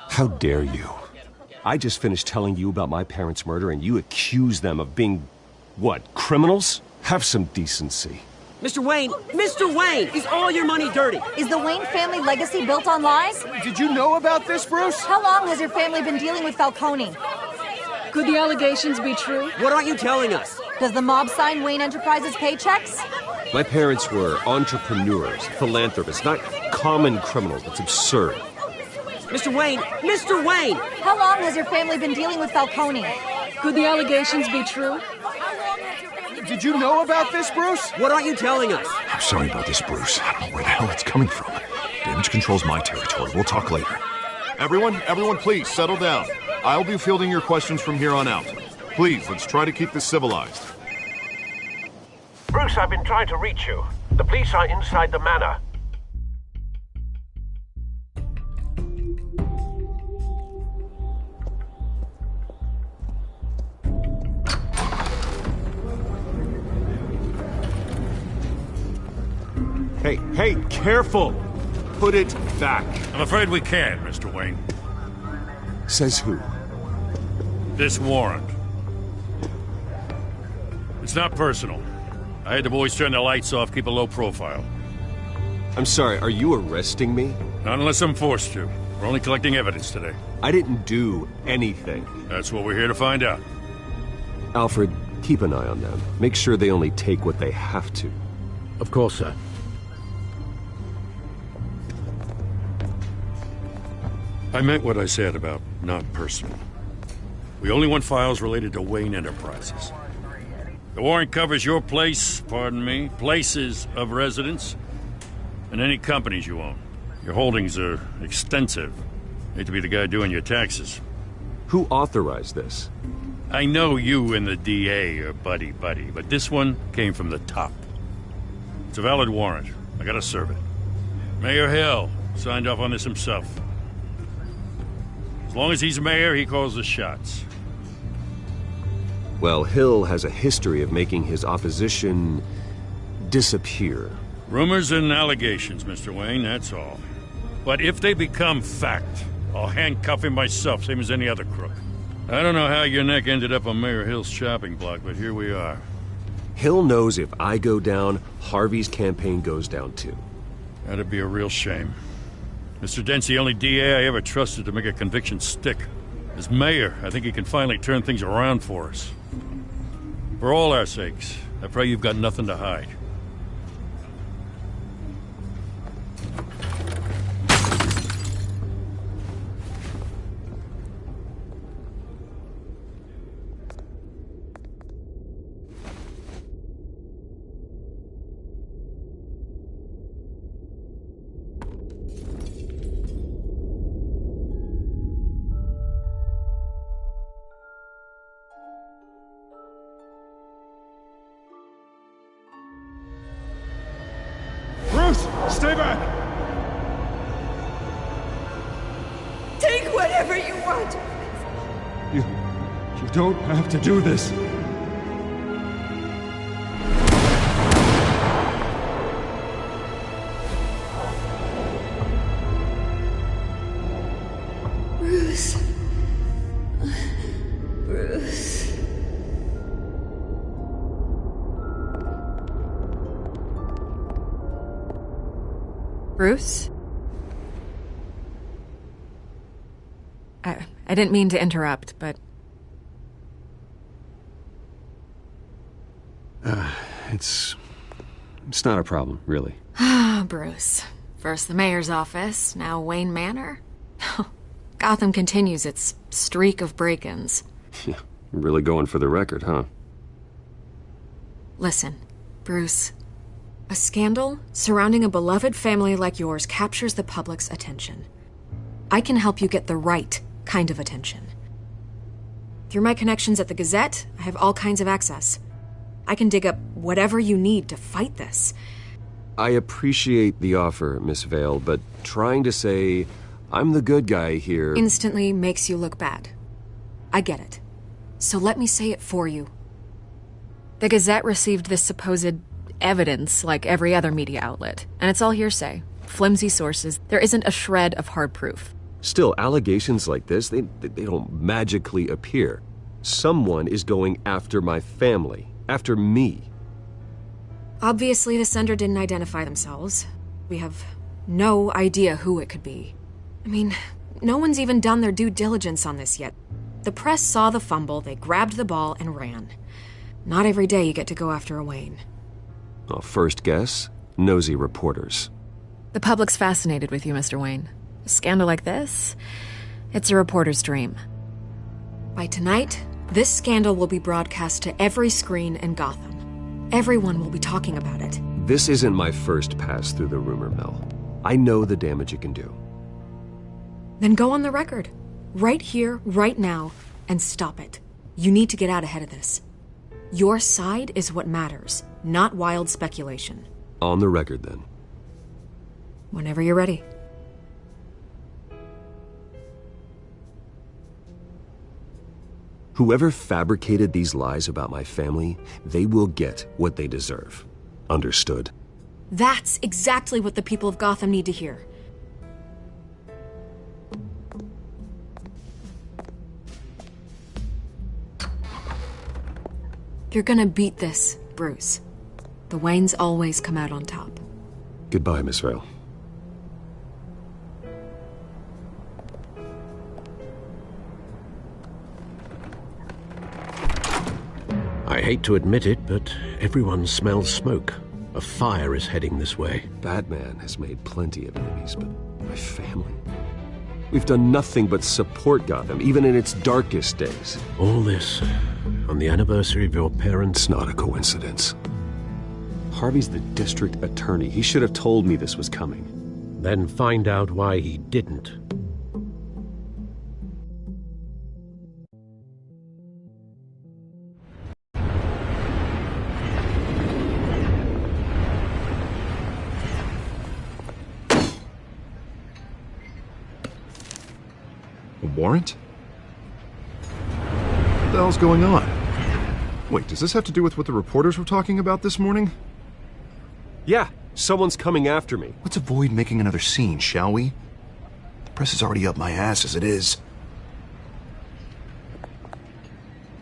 How dare you? I just finished telling you about my parents' murder and you accuse them of being, what, criminals? Have some decency. Mr. Wayne, is all your money dirty? Is the Wayne family legacy built on lies? Did you know about this, Bruce? How long has your family been dealing with Falcone? Could the allegations be true? What aren't you telling us? Does the mob sign Wayne Enterprises paychecks? My parents were entrepreneurs, philanthropists, not common criminals. That's absurd. Mr. Wayne! How long has your family been dealing with Falcone? Could the allegations be true? Did you know about this, Bruce? What aren't you telling us? I'm sorry about this, Bruce. I don't know where the hell it's coming from. Damage control's my territory. We'll talk later. Everyone, please, settle down. I'll be fielding your questions from here on out. Please, let's try to keep this civilized. Bruce, I've been trying to reach you. The police are inside the manor. Hey, careful! Put it back. I'm afraid we can't, Mr. Wayne. Says who? This warrant. It's not personal. I had the boys turn the lights off, keep a low profile. I'm sorry, are you arresting me? Not unless I'm forced to. We're only collecting evidence today. I didn't do anything. That's what we're here to find out. Alfred, keep an eye on them. Make sure they only take what they have to. Of course, sir. I meant what I said about not personal. We only want files related to Wayne Enterprises. The warrant covers your place, places of residence, and any companies you own. Your holdings are extensive. Hate to be the guy doing your taxes. Who authorized this? I know you and the DA are buddy-buddy, but this one came from the top. It's a valid warrant. I gotta serve it. Mayor Hill signed off on this himself. As long as he's mayor, he calls the shots. Well, Hill has a history of making his opposition disappear. Rumors and allegations, Mr. Wayne, that's all. But if they become fact, I'll handcuff him myself, same as any other crook. I don't know how your neck ended up on Mayor Hill's shopping block, but here we are. Hill knows if I go down, Harvey's campaign goes down too. That'd be a real shame. Mr. Dent's the only DA I ever trusted to make a conviction stick. As mayor, I think he can finally turn things around for us. For all our sakes, I pray you've got nothing to hide. Stay back! Take whatever you want. You don't have to do this. Bruce. Bruce. Bruce? I didn't mean to interrupt, but... It's not a problem, really. Ah, Bruce. First the mayor's office, now Wayne Manor. Gotham continues its streak of break-ins. Really going for the record, huh? Listen, Bruce. A scandal surrounding a beloved family like yours captures the public's attention. I can help you get the right kind of attention. Through my connections at the Gazette, I have all kinds of access. I can dig up whatever you need to fight this. I appreciate the offer, Miss Vale, but trying to say I'm the good guy here instantly makes you look bad. I get it. So let me say it for you. The Gazette received this supposed evidence like every other media outlet, and it's all hearsay. Flimsy sources. There isn't a shred of hard proof. Still, allegations like this, they don't magically appear. Someone is going after my family, after me. Obviously, the sender didn't identify themselves. We have no idea who it could be. I mean, no one's even done their due diligence on this yet. The press saw the fumble, they grabbed the ball and ran. Not every day you get to go after a Wayne. Well, first guess, nosy reporters. The public's fascinated with you, Mr. Wayne. A scandal like this, it's a reporter's dream. By tonight, this scandal will be broadcast to every screen in Gotham. Everyone will be talking about it. This isn't my first pass through the rumor mill. I know the damage it can do. Then go on the record. Right here, right now, and stop it. You need to get out ahead of this. Your side is what matters, not wild speculation. On the record, then. Whenever you're ready. Whoever fabricated these lies about my family, they will get what they deserve. Understood? That's exactly what the people of Gotham need to hear. You're gonna beat this, Bruce. The Waynes always come out on top. Goodbye, Miss Vale. I hate to admit it, but everyone smells smoke. A fire is heading this way. Batman has made plenty of enemies, but my family? We've done nothing but support Gotham, even in its darkest days. All this on the anniversary of your parents'... It's not a coincidence. Harvey's the district attorney. He should have told me this was coming. Then find out why he didn't. A warrant? What the hell's going on? Wait, does this have to do with what the reporters were talking about this morning? Yeah, someone's coming after me. Let's avoid making another scene, shall we? The press is already up my ass as it is.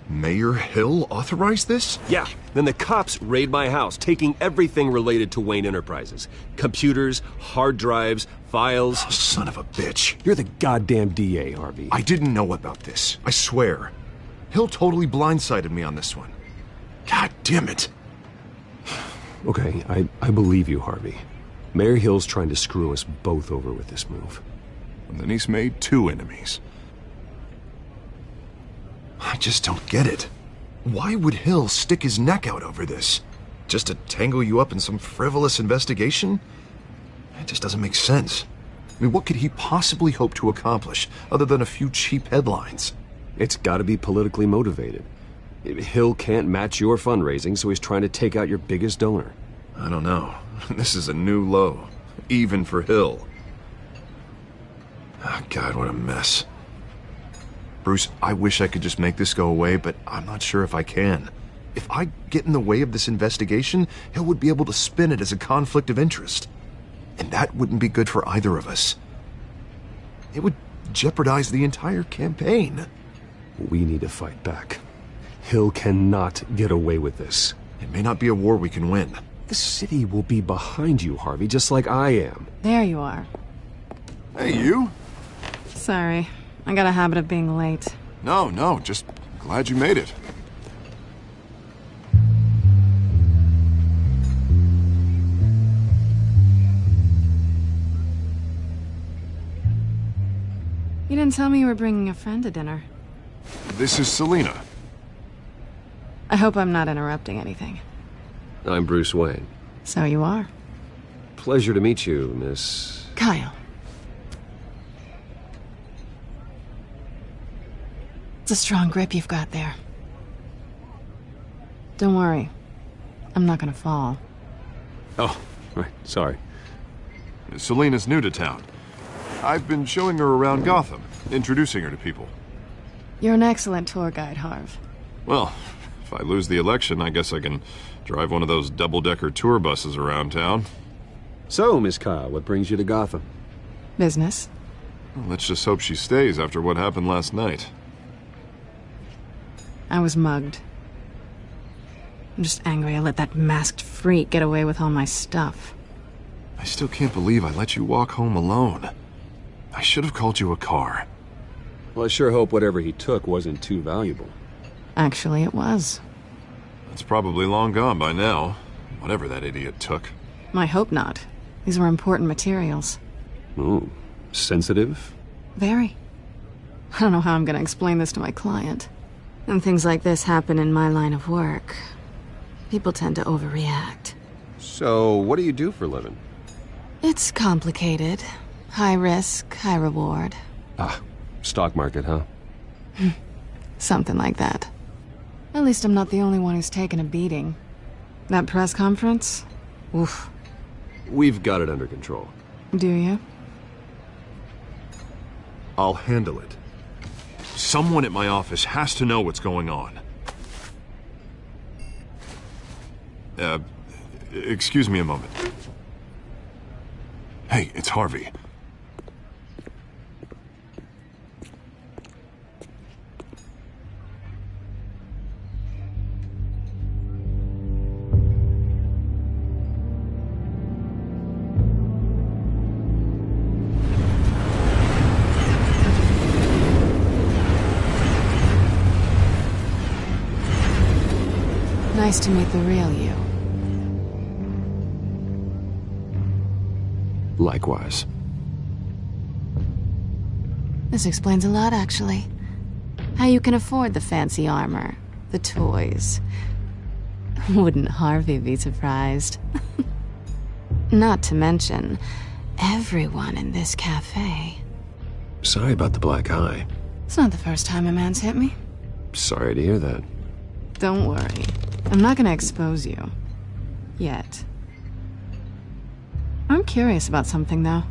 Mayor Hill authorized this? Yeah, then the cops raid my house, taking everything related to Wayne Enterprises. Computers, hard drives, files. Oh, son of a bitch. You're the goddamn DA, Harvey. I didn't know about this. I swear. Hill totally blindsided me on this one. God damn it. Okay, I believe you, Harvey. Mayor Hill's trying to screw us both over with this move. And then he's made two enemies. I just don't get it. Why would Hill stick his neck out over this? Just to tangle you up in some frivolous investigation? It just doesn't make sense. I mean, what could he possibly hope to accomplish other than a few cheap headlines? It's gotta be politically motivated. Hill can't match your fundraising, so he's trying to take out your biggest donor. I don't know. This is a new low. Even for Hill. Oh, God, what a mess. Bruce, I wish I could just make this go away, but I'm not sure if I can. If I get in the way of this investigation, Hill would be able to spin it as a conflict of interest. And that wouldn't be good for either of us. It would jeopardize the entire campaign. We need to fight back. Hill cannot get away with this. It may not be a war we can win. The city will be behind you, Harvey, just like I am. There you are. Hey, you? Sorry. I got a habit of being late. No, just glad you made it. You didn't tell me you were bringing a friend to dinner. This is Selina. I hope I'm not interrupting anything. I'm Bruce Wayne. So you are. Pleasure to meet you, Miss... Kyle. It's a strong grip you've got there. Don't worry. I'm not gonna fall. Oh, right. Sorry. Selina's new to town. I've been showing her around Gotham, introducing her to people. You're an excellent tour guide, Harv. Well, if I lose the election, I guess I can drive one of those double-decker tour buses around town. So, Miss Kyle, what brings you to Gotham? Business. Well, let's just hope she stays after what happened last night. I was mugged. I'm just angry I let that masked freak get away with all my stuff. I still can't believe I let you walk home alone. I should have called you a car. Well, I sure hope whatever he took wasn't too valuable. Actually, it was. It's probably long gone by now, whatever that idiot took. I hope not. These were important materials. Ooh, sensitive? Very. I don't know how I'm gonna explain this to my client. When things like this happen in my line of work, people tend to overreact. So, what do you do for a living? It's complicated. High risk, high reward. Ah, stock market, huh? Something like that. At least I'm not the only one who's taken a beating. That press conference? Oof. We've got it under control. Do you? I'll handle it. Someone at my office has to know what's going on. Excuse me a moment. Hey, it's Harvey. Nice to meet the real you. Likewise. This explains a lot, actually. How you can afford the fancy armor, the toys. Wouldn't Harvey be surprised? Not to mention, everyone in this cafe. Sorry about the black eye. It's not the first time a man's hit me. Sorry to hear that. Don't worry. I'm not gonna expose you. Yet. I'm curious about something, though.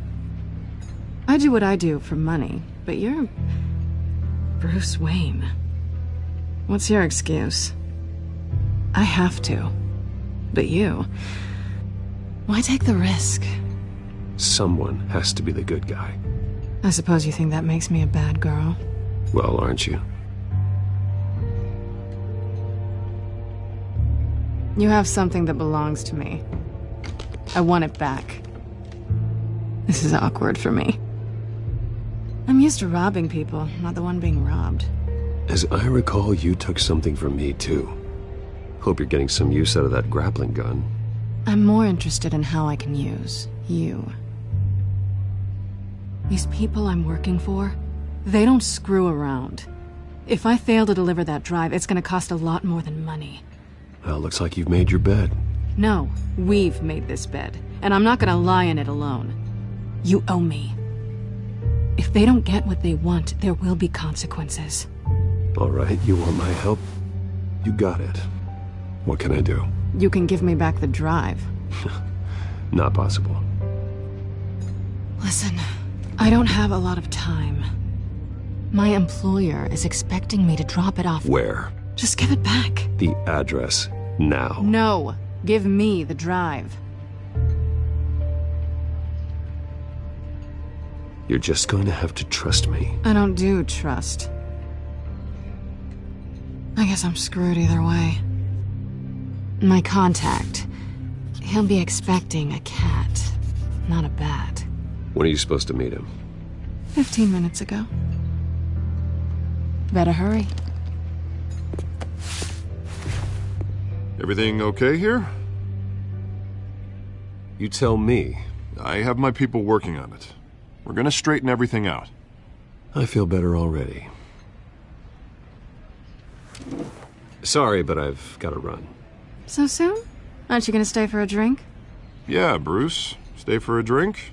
I do what I do for money, but you're... Bruce Wayne. What's your excuse? I have to. But you... Why take the risk? Someone has to be the good guy. I suppose you think that makes me a bad girl. Well, aren't you? You have something that belongs to me. I want it back. This is awkward for me. I'm used to robbing people, not the one being robbed. As I recall, you took something from me, too. Hope you're getting some use out of that grappling gun. I'm more interested in how I can use you. These people I'm working for, they don't screw around. If I fail to deliver that drive, it's gonna cost a lot more than money. Well, looks like you've made your bed. No, we've made this bed, and I'm not gonna lie in it alone. You owe me. If they don't get what they want, there will be consequences. All right, you want my help? You got it. What can I do? You can give me back the drive. Not possible. Listen, I don't have a lot of time. My employer is expecting me to drop it off. Where? Just give it back. The address, now. No, give me the drive. You're just going to have to trust me. I don't do trust. I guess I'm screwed either way. My contact, he'll be expecting a cat, not a bat. When are you supposed to meet him? 15 minutes ago. Better hurry. Everything okay here? You tell me. I have my people working on it. We're gonna straighten everything out. I feel better already. Sorry, but I've got to run. So soon? Aren't you gonna stay for a drink? Yeah, Bruce. Stay for a drink?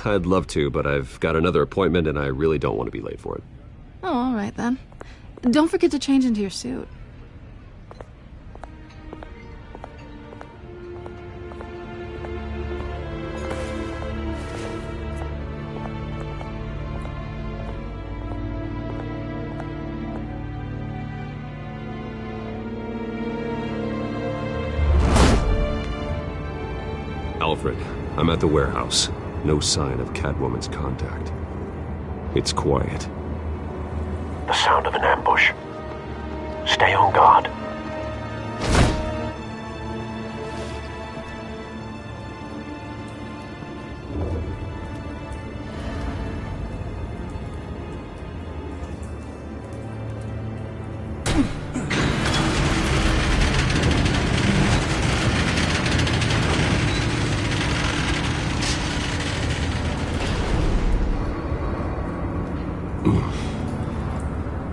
I'd love to, but I've got another appointment and I really don't want to be late for it. Oh, all right then. Don't forget to change into your suit. Alfred, I'm at the warehouse. No sign of Catwoman's contact. It's quiet. The sound of an ambush. Stay on guard.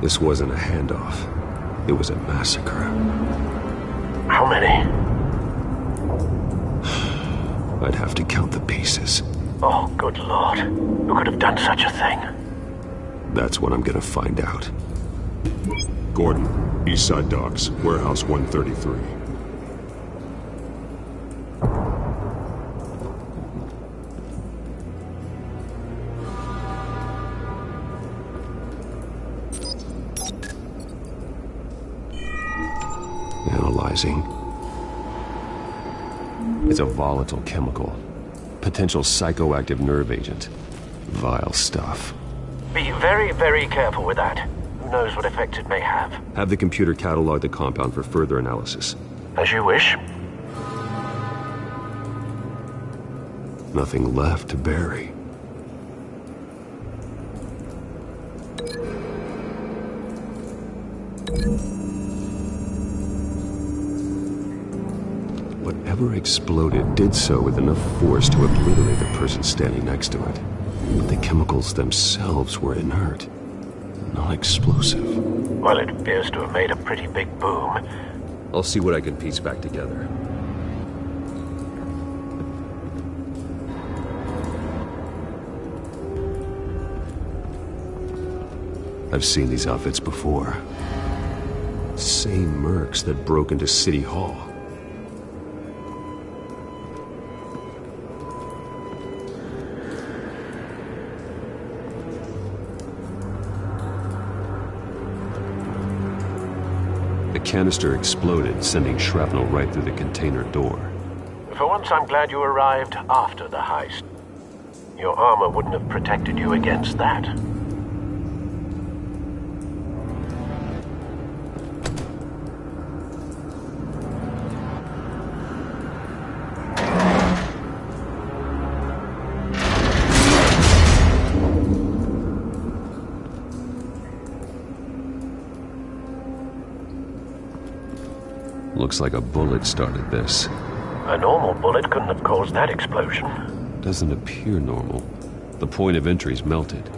This wasn't a handoff. It was a massacre. How many? I'd have to count the pieces. Oh, good Lord. Who could have done such a thing? That's what I'm gonna find out. Gordon, Eastside Docks, Warehouse 133. Analyzing. It's a volatile chemical. Potential psychoactive nerve agent. Vile stuff. Be very, very careful with that. Who knows what effects it may have. Have the computer catalog the compound for further analysis. As you wish. Nothing left to bury. Whatever exploded did so with enough force to obliterate the person standing next to it. But the chemicals themselves were inert, not explosive. Well, it appears to have made a pretty big boom. I'll see what I can piece back together. I've seen these outfits before. Same mercs that broke into City Hall. The canister exploded, sending shrapnel right through the container door. For once, I'm glad you arrived after the heist. Your armor wouldn't have protected you against that. Looks like a bullet started this. A normal bullet couldn't have caused that explosion. Doesn't appear normal. The point of entry's melted.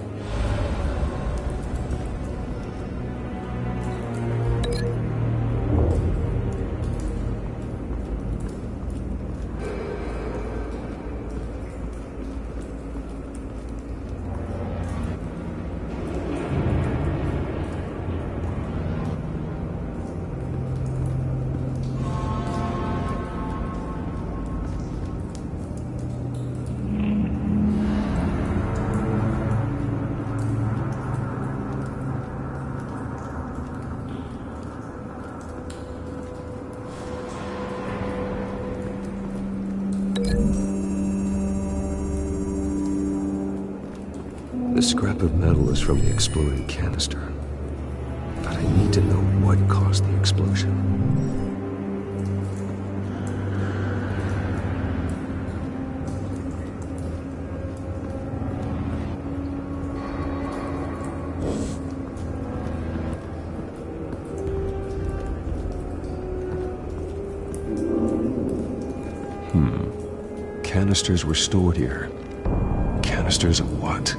The scrap of metal is from the exploding canister. But I need to know what caused the explosion. Canisters were stored here. Canisters of what?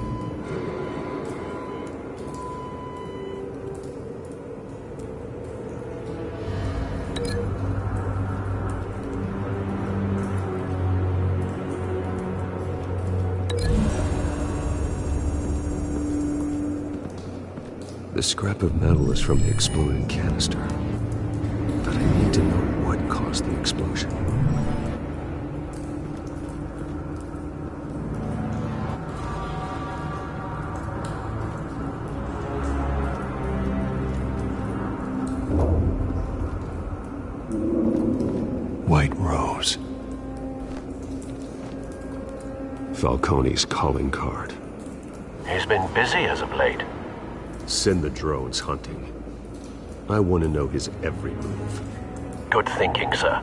The scrap of metal is from the exploded canister. But I need to know what caused the explosion. White Rose. Falcone's calling card. He's been busy as of late. Send the drones hunting. I want to know his every move. Good thinking, sir.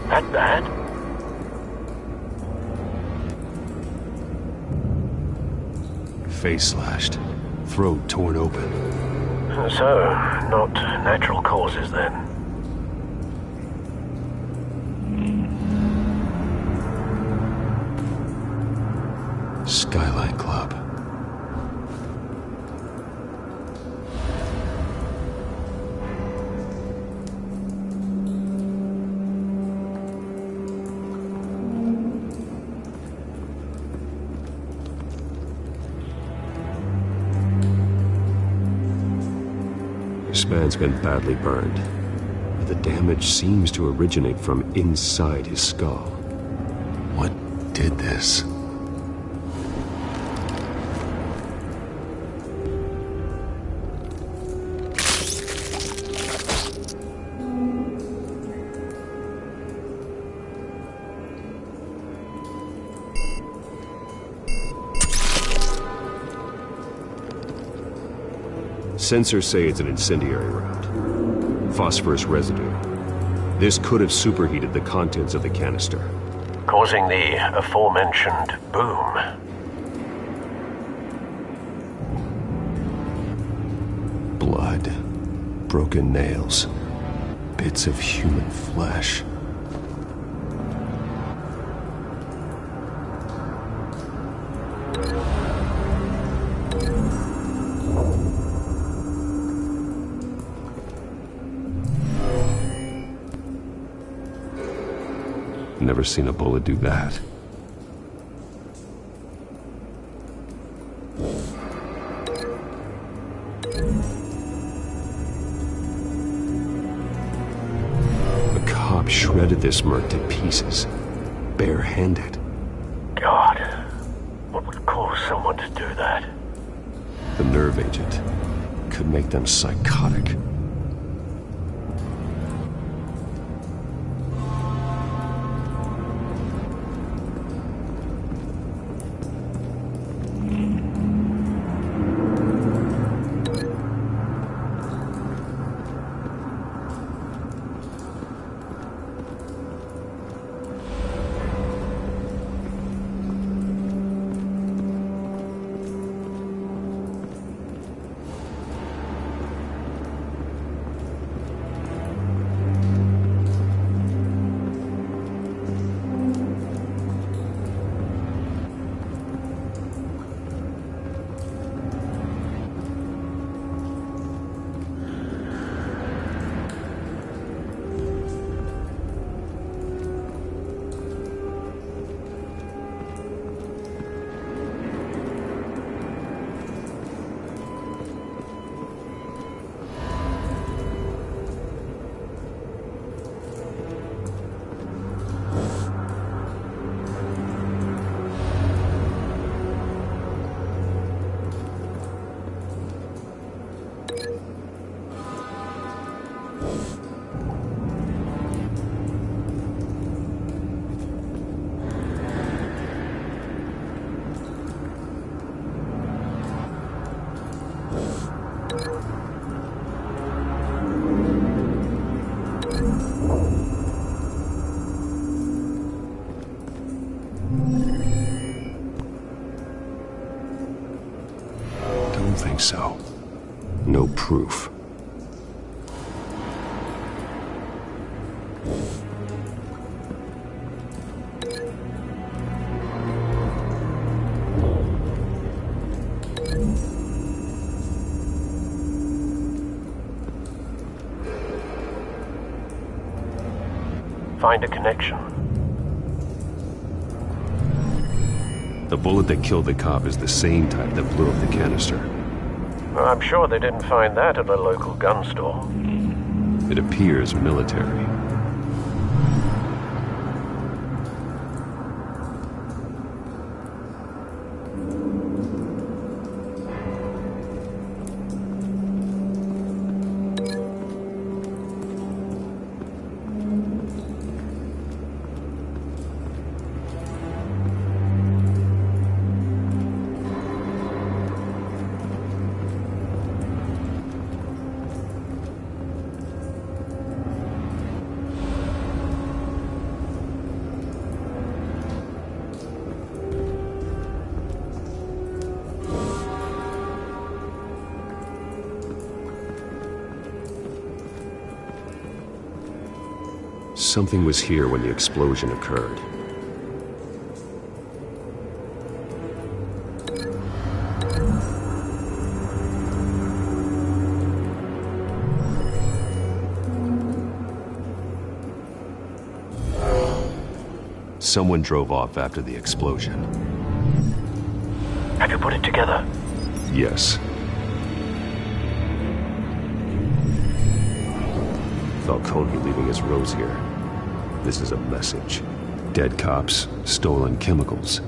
That bad? Face slashed. Throat torn open. So, not natural causes then. Skyline Club. This man's been badly burned, but the damage seems to originate from inside his skull. What did this? Sensors say it's an incendiary round. Phosphorus residue. This could have superheated the contents of the canister, Causing the aforementioned boom. Blood. Broken nails. Bits of human flesh. Never seen a bullet do that. The cop shredded this merc to pieces, barehanded. God, what would cause someone to do that? The nerve agent could make them psychotic. Don't think so. No proof. find a connection. The bullet that killed the cop is the same type that blew up the canister. I'm sure they didn't find that at a local gun store. It appears military. Something was here when the explosion occurred. Someone drove off after the explosion. Have you put it together? Yes. Falcone leaving his rose here. This is a message. Dead cops, stolen chemicals.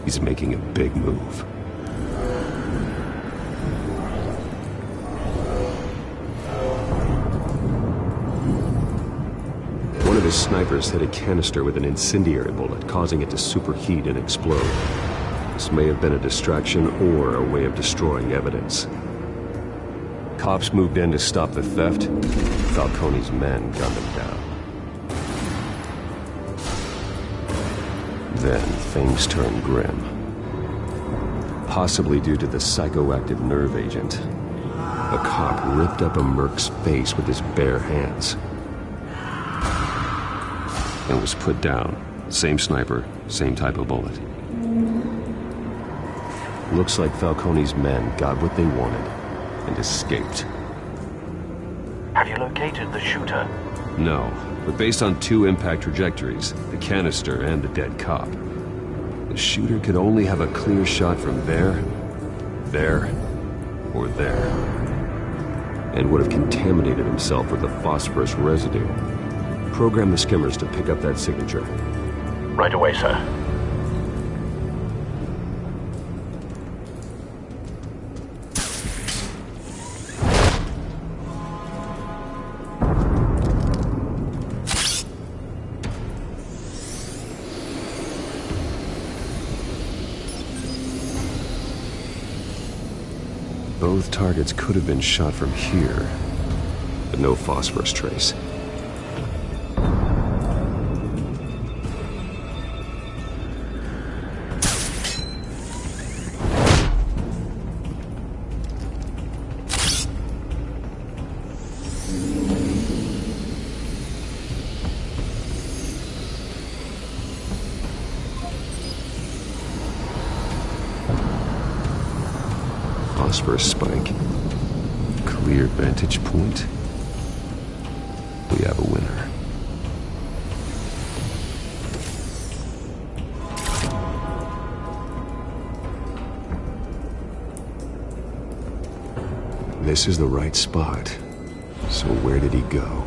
He's making a big move. One of his snipers hit a canister with an incendiary bullet, causing it to superheat and explode. This may have been a distraction or a way of destroying evidence. Cops moved in to stop the theft. Falcone's men gunned him down. Then things turned grim. Possibly due to the psychoactive nerve agent. A cop ripped up a merc's face with his bare hands. And was put down. Same sniper, same type of bullet. Looks like Falcone's men got what they wanted and escaped. Have you located the shooter? No, but based on two impact trajectories, the canister and the dead cop, the shooter could only have a clear shot from there, or there, and would have contaminated himself with the phosphorus residue. Program the skimmers to pick up that signature. Right away, sir. Both targets could have been shot from here, but no phosphorus trace. Phosphorus spike. Clear vantage point. We have a winner. This is the right spot. So where did he go?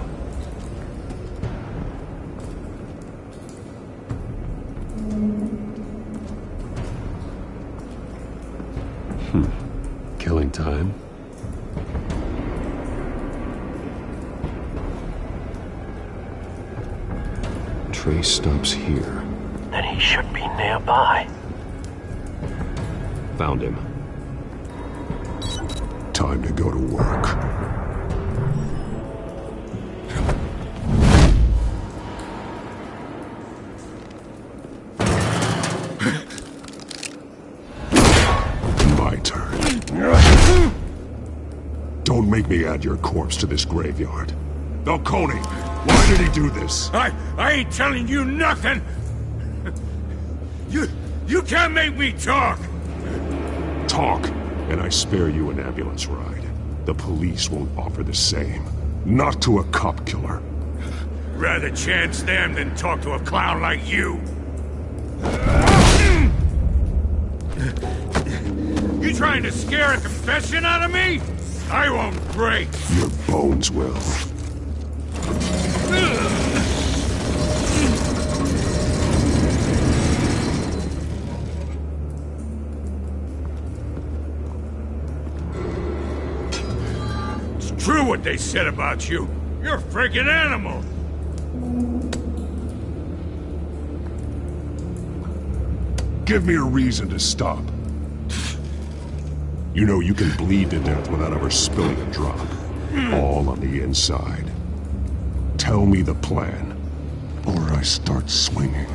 Killing time. Trace stops here. Then he should be nearby. Found him. Time to go to work. My turn. Don't make me add your corpse to this graveyard. Falcone, why did he do this? I ain't telling you nothing! You can't make me talk! Talk, and I spare you an ambulance ride. The police won't offer the same. Not to a cop killer. Rather chance them than talk to a clown like you. You trying to scare a confession out of me? I won't break. Your bones will. It's true what they said about you. You're a freaking animal. Give me a reason to stop. You know you can bleed to death without ever spilling a drop. All on the inside. Tell me the plan, or I start swinging.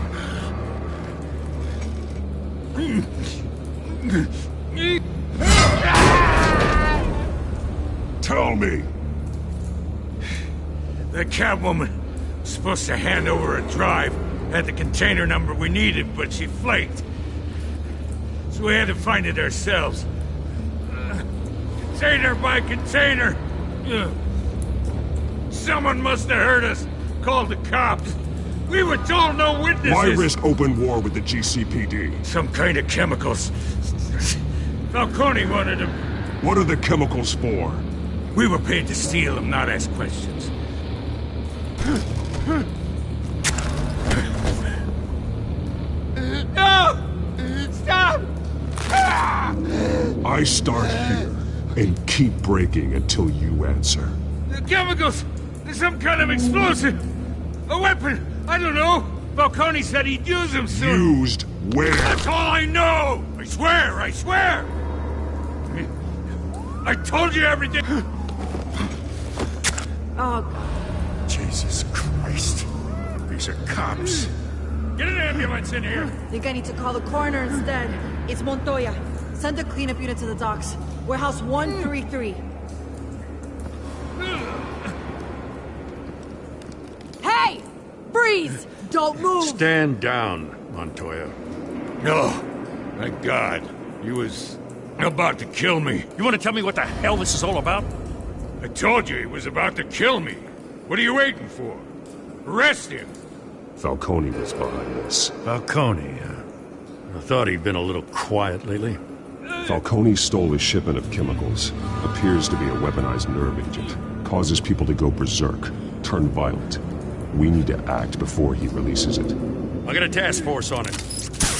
Tell me. The Catwoman was supposed to hand over a drive. Had the container number we needed, but she flaked. So we had to find it ourselves. Container by container. Someone must have heard us. Called the cops. We were told no witnesses. Why risk open war with the GCPD? Some kind of chemicals. Falcone wanted them. What are the chemicals for? We were paid to steal them, not ask questions. No! Stop! I start here and keep breaking until you answer. The chemicals! There's some kind of explosive! A weapon! I don't know! Falcone said he'd use them soon! Used where? That's all I know! I swear! I swear! I told you everything! Oh, Jesus Christ. These are cops. Get an ambulance in here! think I need to call the coroner instead. It's Montoya. Send a cleanup unit to the docks. Warehouse 133. Hey! Freeze! Don't move! Stand down, Montoya. No. Thank God. He was about to kill me. You want to tell me what the hell this is all about? I told you he was about to kill me. What are you waiting for? Arrest him! Falcone was behind this. Falcone, I thought he'd been a little quiet lately. Falcone stole a shipment of chemicals. Appears to be a weaponized nerve agent. Causes people to go berserk, turn violent. We need to act before he releases it. I got a task force on it.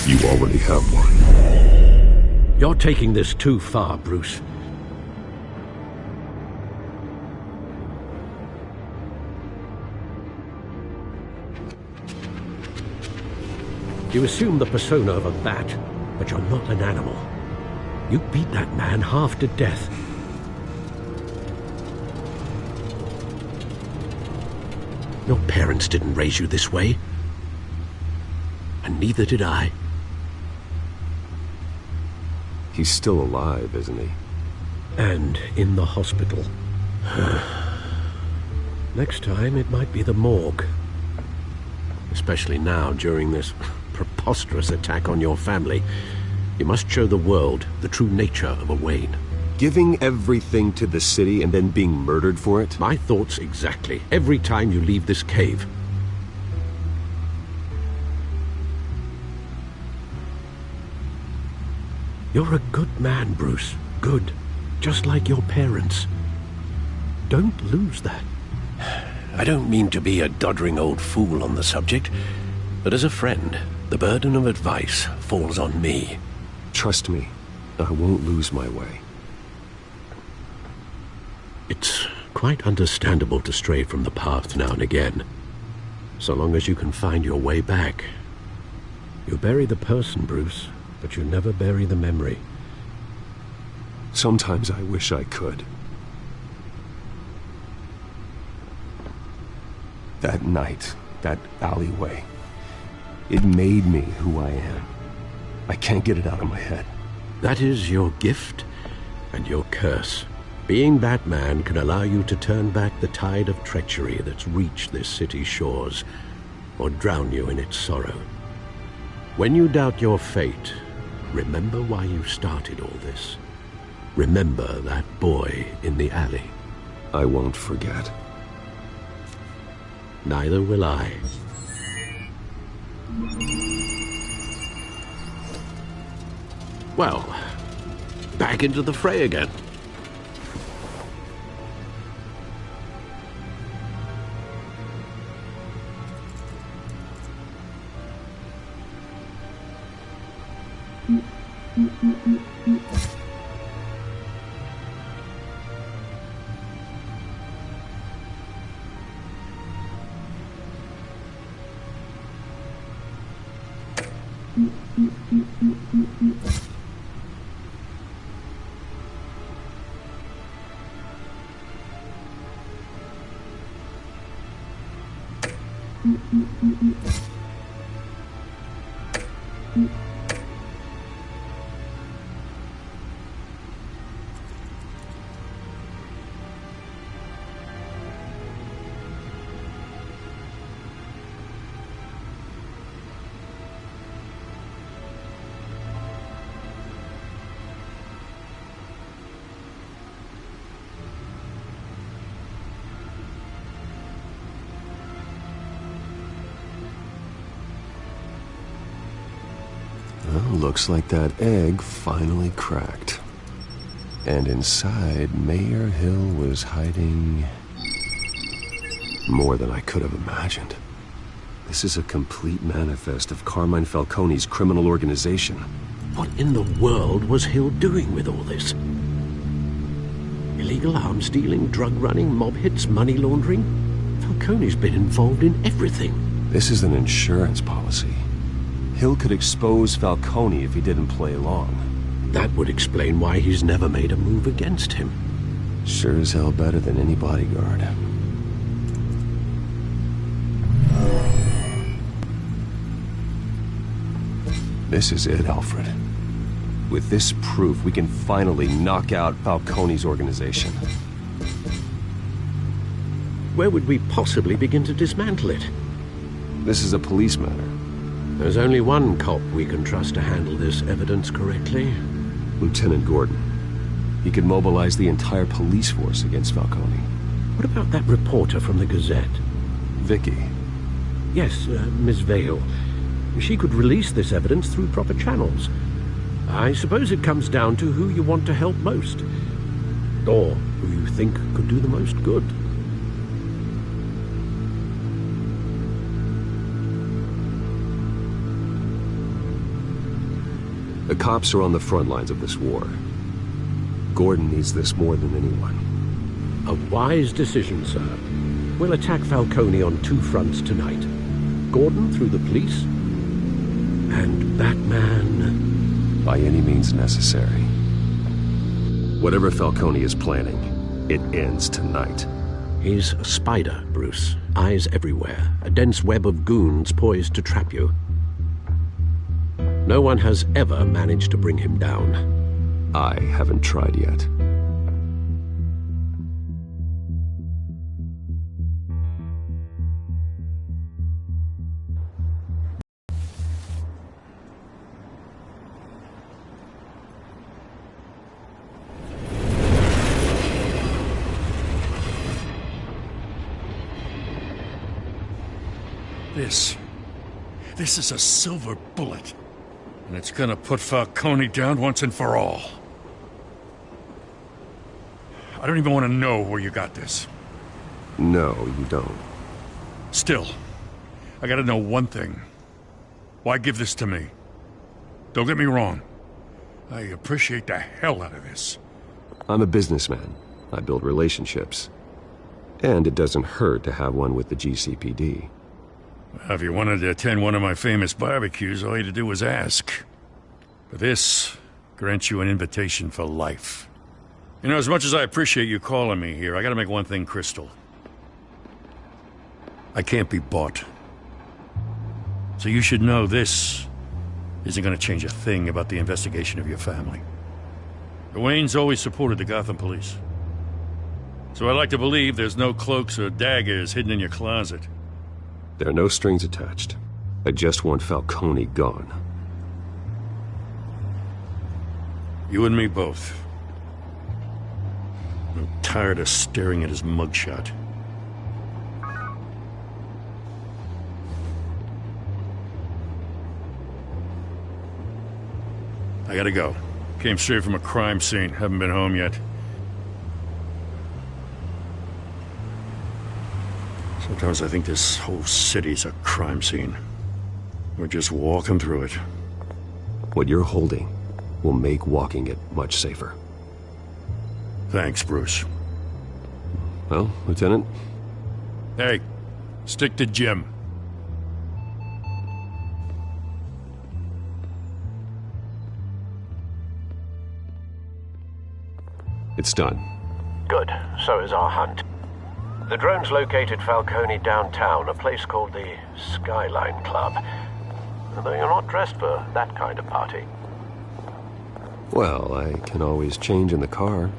You already have one. You're taking this too far, Bruce. You assume the persona of a bat, but you're not an animal. You beat that man half to death. Your parents didn't raise you this way. And neither did I. He's still alive, isn't he? And in the hospital. Next time, it might be the morgue. Especially now, during this preposterous attack on your family. You must show the world the true nature of a Wayne. Giving everything to the city and then being murdered for it? My thoughts exactly. Every time you leave this cave. You're a good man, Bruce. Good. Just like your parents. Don't lose that. I don't mean to be a doddering old fool on the subject, but as a friend, the burden of advice falls on me. Trust me, I won't lose my way. It's quite understandable to stray from the path now and again, so long as you can find your way back. You bury the person, Bruce, but you never bury the memory. Sometimes I wish I could. That night, that alleyway, it made me who I am. I can't get it out of my head. That is your gift and your curse. Being Batman can allow you to turn back the tide of treachery that's reached this city's shores, or drown you in its sorrow. When you doubt your fate, remember why you started all this. Remember that boy in the alley. I won't forget. Neither will I. Well, back into the fray again. Well, looks like that egg finally cracked. And inside, Mayor Hill was hiding more than I could have imagined. This is a complete manifest of Carmine Falcone's criminal organization. What in the world was Hill doing with all this? Illegal arms dealing, drug running, mob hits, money laundering? Falcone's been involved in everything. This is an insurance policy. Hill could expose Falcone if he didn't play along. That would explain why he's never made a move against him. Sure as hell better than any bodyguard. This is it, Alfred. With this proof, we can finally knock out Falcone's organization. Where would we possibly begin to dismantle it? This is a police matter. There's only one cop we can trust to handle this evidence correctly. Lieutenant Gordon. He could mobilize the entire police force against Falcone. What about that reporter from the Gazette? Vicky. Yes, Miss Vale. She could release this evidence through proper channels. I suppose it comes down to who you want to help most. Or who you think could do the most good. The cops are on the front lines of this war. Gordon needs this more than anyone. A wise decision, sir. We'll attack Falcone on two fronts tonight. Gordon through the police, and Batman... by any means necessary. Whatever Falcone is planning, it ends tonight. He's a spider, Bruce. Eyes everywhere. A dense web of goons poised to trap you. No one has ever managed to bring him down. I haven't tried yet. This is a silver bullet. And it's gonna put Falcone down once and for all. I don't even want to know where you got this. No, you don't. Still, I gotta know one thing. Why give this to me? Don't get me wrong. I appreciate the hell out of this. I'm a businessman. I build relationships. And it doesn't hurt to have one with the GCPD. If you wanted to attend one of my famous barbecues, all you had to do was ask. But this grants you an invitation for life. You know, as much as I appreciate you calling me here, I gotta make one thing crystal. I can't be bought. So you should know this isn't gonna change a thing about the investigation of your family. The Waynes always supported the Gotham police. So I like to believe there's no cloaks or daggers hidden in your closet. There are no strings attached. I just want Falcone gone. You and me both. I'm tired of staring at his mugshot. I gotta go. Came straight from a crime scene. Haven't been home yet. Sometimes I think this whole city's a crime scene. We're just walking through it. What you're holding will make walking it much safer. Thanks, Bruce. Well, Lieutenant? Hey, stick to Jim. It's done. Good. So is our hunt. The drones located Falcone downtown, a place called the Skyline Club. Although you're not dressed for that kind of party. Well, I can always change in the car.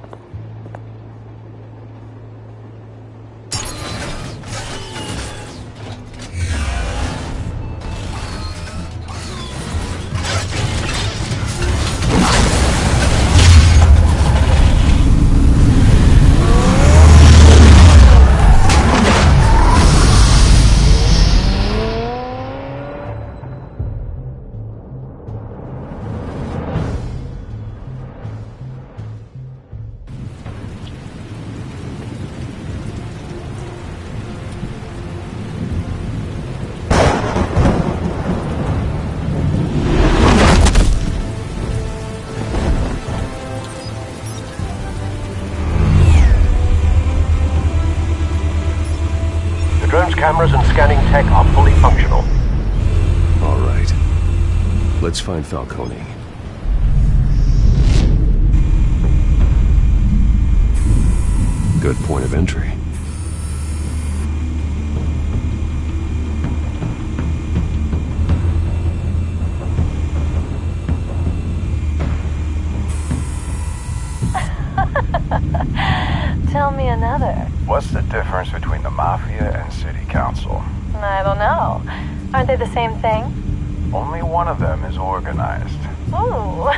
Cameras and scanning tech are fully functional. All right. Let's find Falcone. Good point of entry. Tell me another. What's the difference between the Mafia and City Council? I don't know. Aren't they the same thing? Only one of them is organized. Ooh,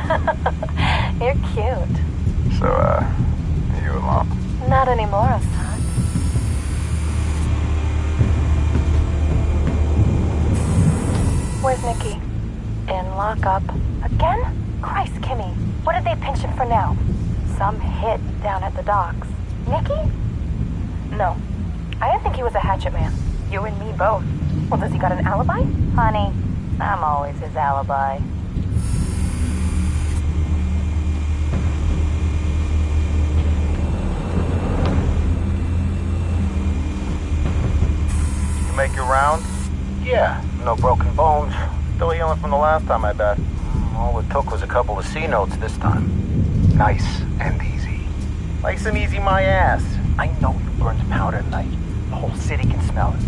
you're cute. So, you alone? Not anymore, Assad. Where's Nikki? In lockup. Again? Christ, Kimmy. What did they pinch him for now? Some hit down at the docks. Nikki? No. I didn't think he was a hatchet man. You and me both. Well, does he got an alibi? Honey, I'm always his alibi. You make your round? Yeah, no broken bones. Still healing from the last time, I bet. All it took was a couple of C notes this time. Nice and easy. Nice and easy, my ass. I know you burned powder at night. The whole city can smell it.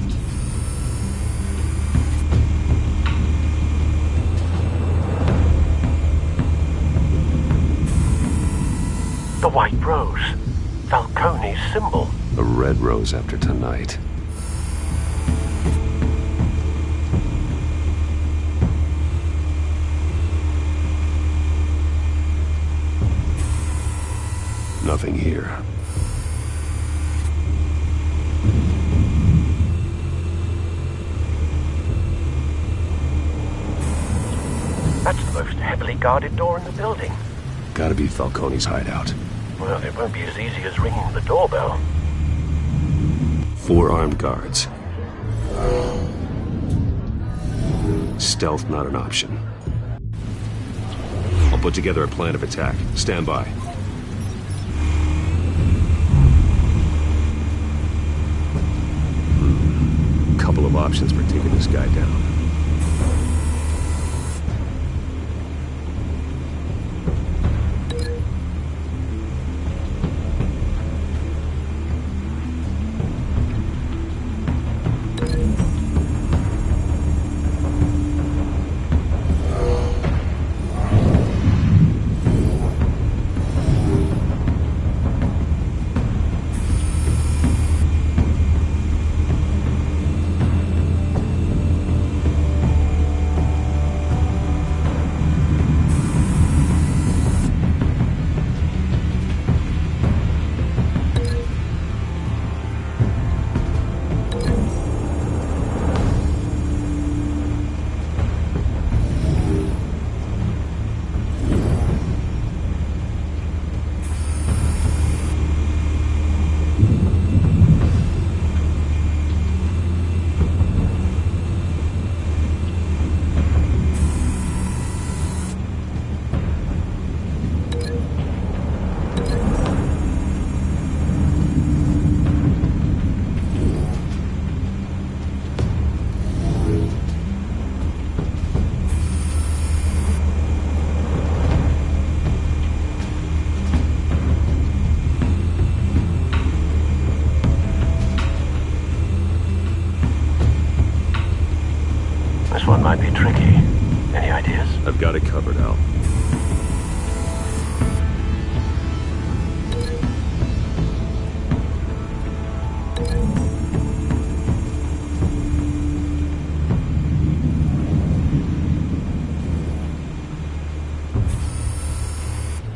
The white rose. Falcone's symbol. A red rose after tonight. Nothing here. That's the most heavily guarded door in the building. Gotta be Falcone's hideout. Well, it won't be as easy as ringing the doorbell. 4 armed guards. Stealth not an option. I'll put together a plan of attack. Stand by. Couple of options for taking this guy down.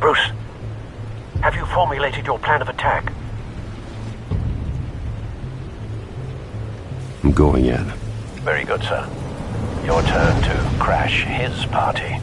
Bruce, have you formulated your plan of attack? I'm going in. Very good, sir. Your turn to crash his party.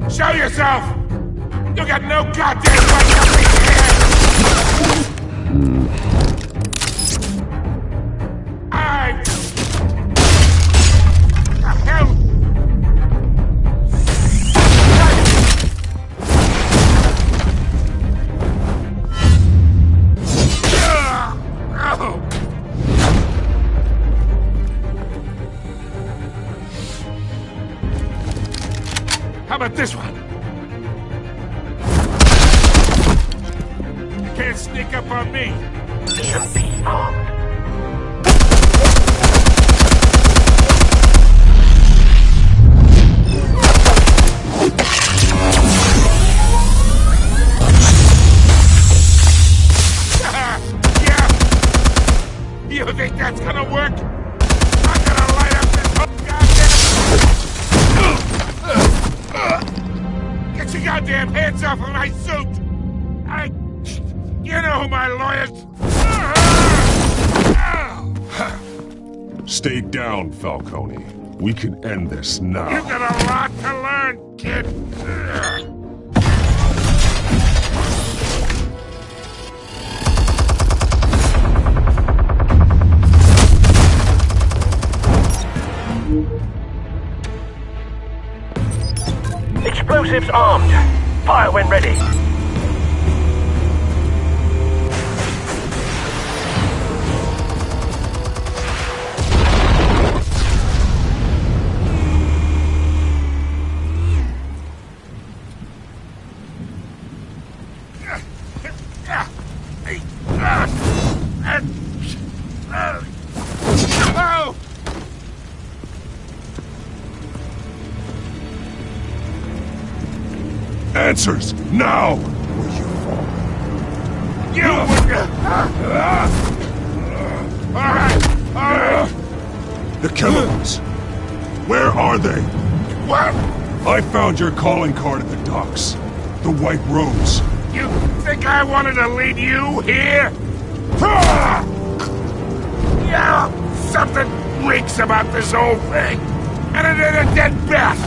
Show yourself! You got no goddamn right to be here! The hell? How about this one? You can't sneak up on me. EMP armed. Yeah. You think that's gonna work? I'm gonna light up this whole goddamn... Get your goddamn hands off of my suit! You know who my lawyers... Stay down, Falcone. We can end this now. You got a lot to learn, kid. Explosives armed. Fire when ready. Answers, now! You Alright! The chemicals. Where are they? What? I found your calling card at the docks. The White Rose. You think I wanted to lead you here? Yeah, something reeks about this whole thing. And it ain't a dead bat.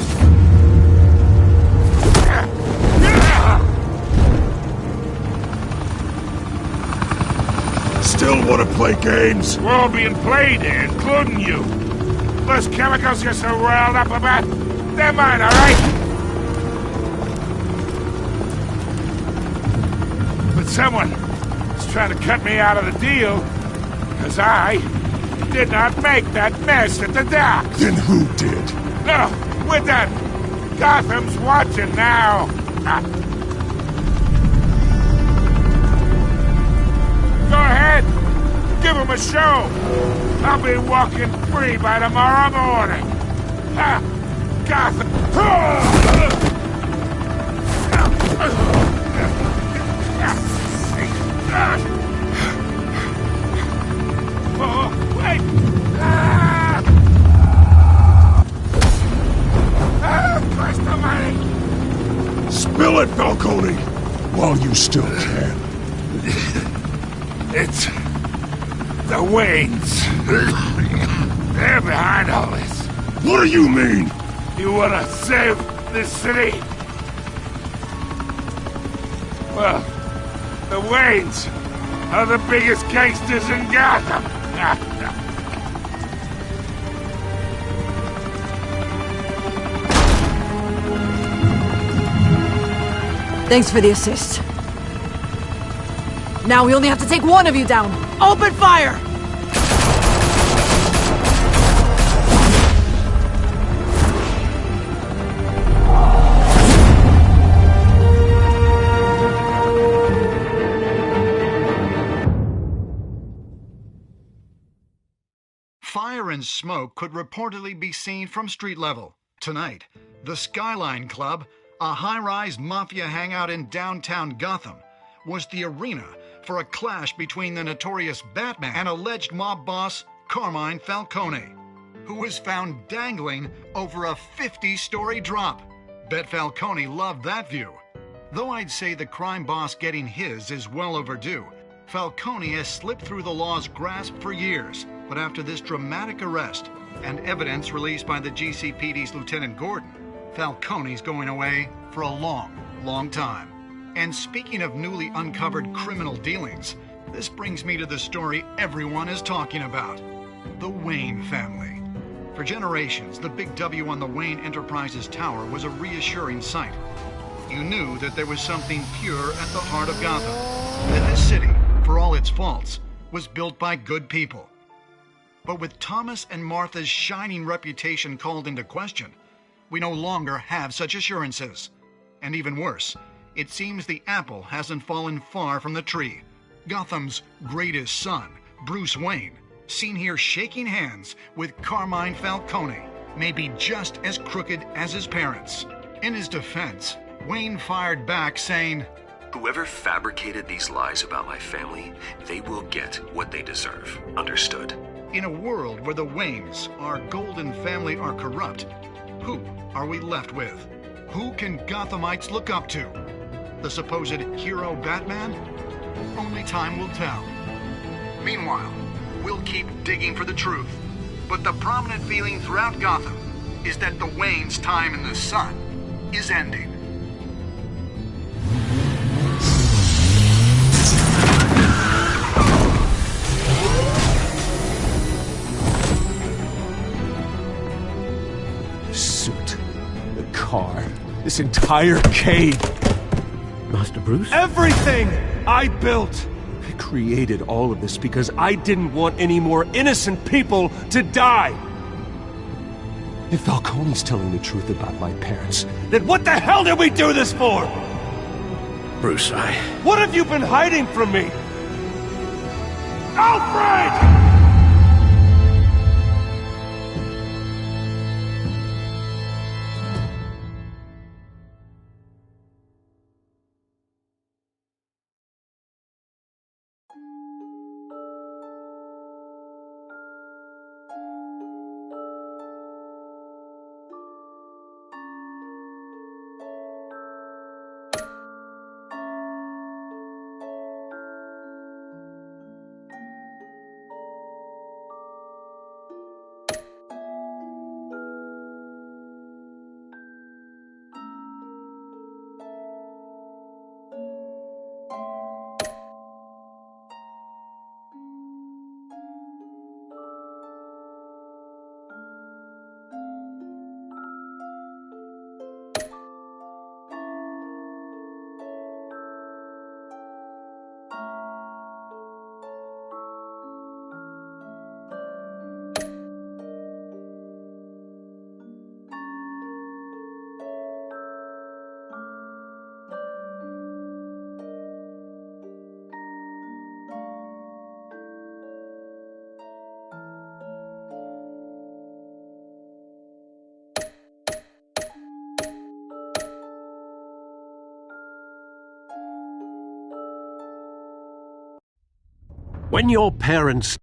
Still want to play games? We're all being played here, including you. Those chemicals you're so riled up about, they're mine, all right? But someone is trying to cut me out of the deal, because I did not make that mess at the docks. Then who did? No, we're done. Gotham's watching now. Go ahead. Give him a show. I'll be walking free by tomorrow morning. Gotham. still can. It's the Waynes. They're behind all this. What do you mean? You want to save this city? Well, the Waynes are the biggest gangsters in Gotham. Thanks for the assist. Now we only have to take one of you down. Open fire! Fire and smoke could reportedly be seen from street level. Tonight, the Skyline Club, a high-rise mafia hangout in downtown Gotham, was the arena for a clash between the notorious Batman and alleged mob boss Carmine Falcone, who was found dangling over a 50-story drop. Bet Falcone loved that view. Though I'd say the crime boss getting his is well overdue, Falcone has slipped through the law's grasp for years. But after this dramatic arrest and evidence released by the GCPD's Lieutenant Gordon, Falcone's going away for a long, long time. And speaking of newly uncovered criminal dealings, this brings me to the story everyone is talking about: the Wayne family. For generations, the big W on the Wayne Enterprises Tower was a reassuring sight. You knew that there was something pure at the heart of Gotham, that this city, for all its faults, was built by good people. But with Thomas and Martha's shining reputation called into question, we no longer have such assurances. And even worse, it seems the apple hasn't fallen far from the tree. Gotham's greatest son, Bruce Wayne, seen here shaking hands with Carmine Falcone, may be just as crooked as his parents. In his defense, Wayne fired back saying, "Whoever fabricated these lies about my family, they will get what they deserve. Understood?" In a world where the Waynes, our golden family, are corrupt, who are we left with? Who can Gothamites look up to? The supposed hero Batman? Only time will tell. Meanwhile, we'll keep digging for the truth. But the prominent feeling throughout Gotham is that the Waynes' time in the sun is ending. Car. This entire cave. Master Bruce? Everything I built. I created all of this because I didn't want any more innocent people to die. If Falcone's telling the truth about my parents, then what the hell did we do this for? Bruce, What have you been hiding from me? Alfred! When your parents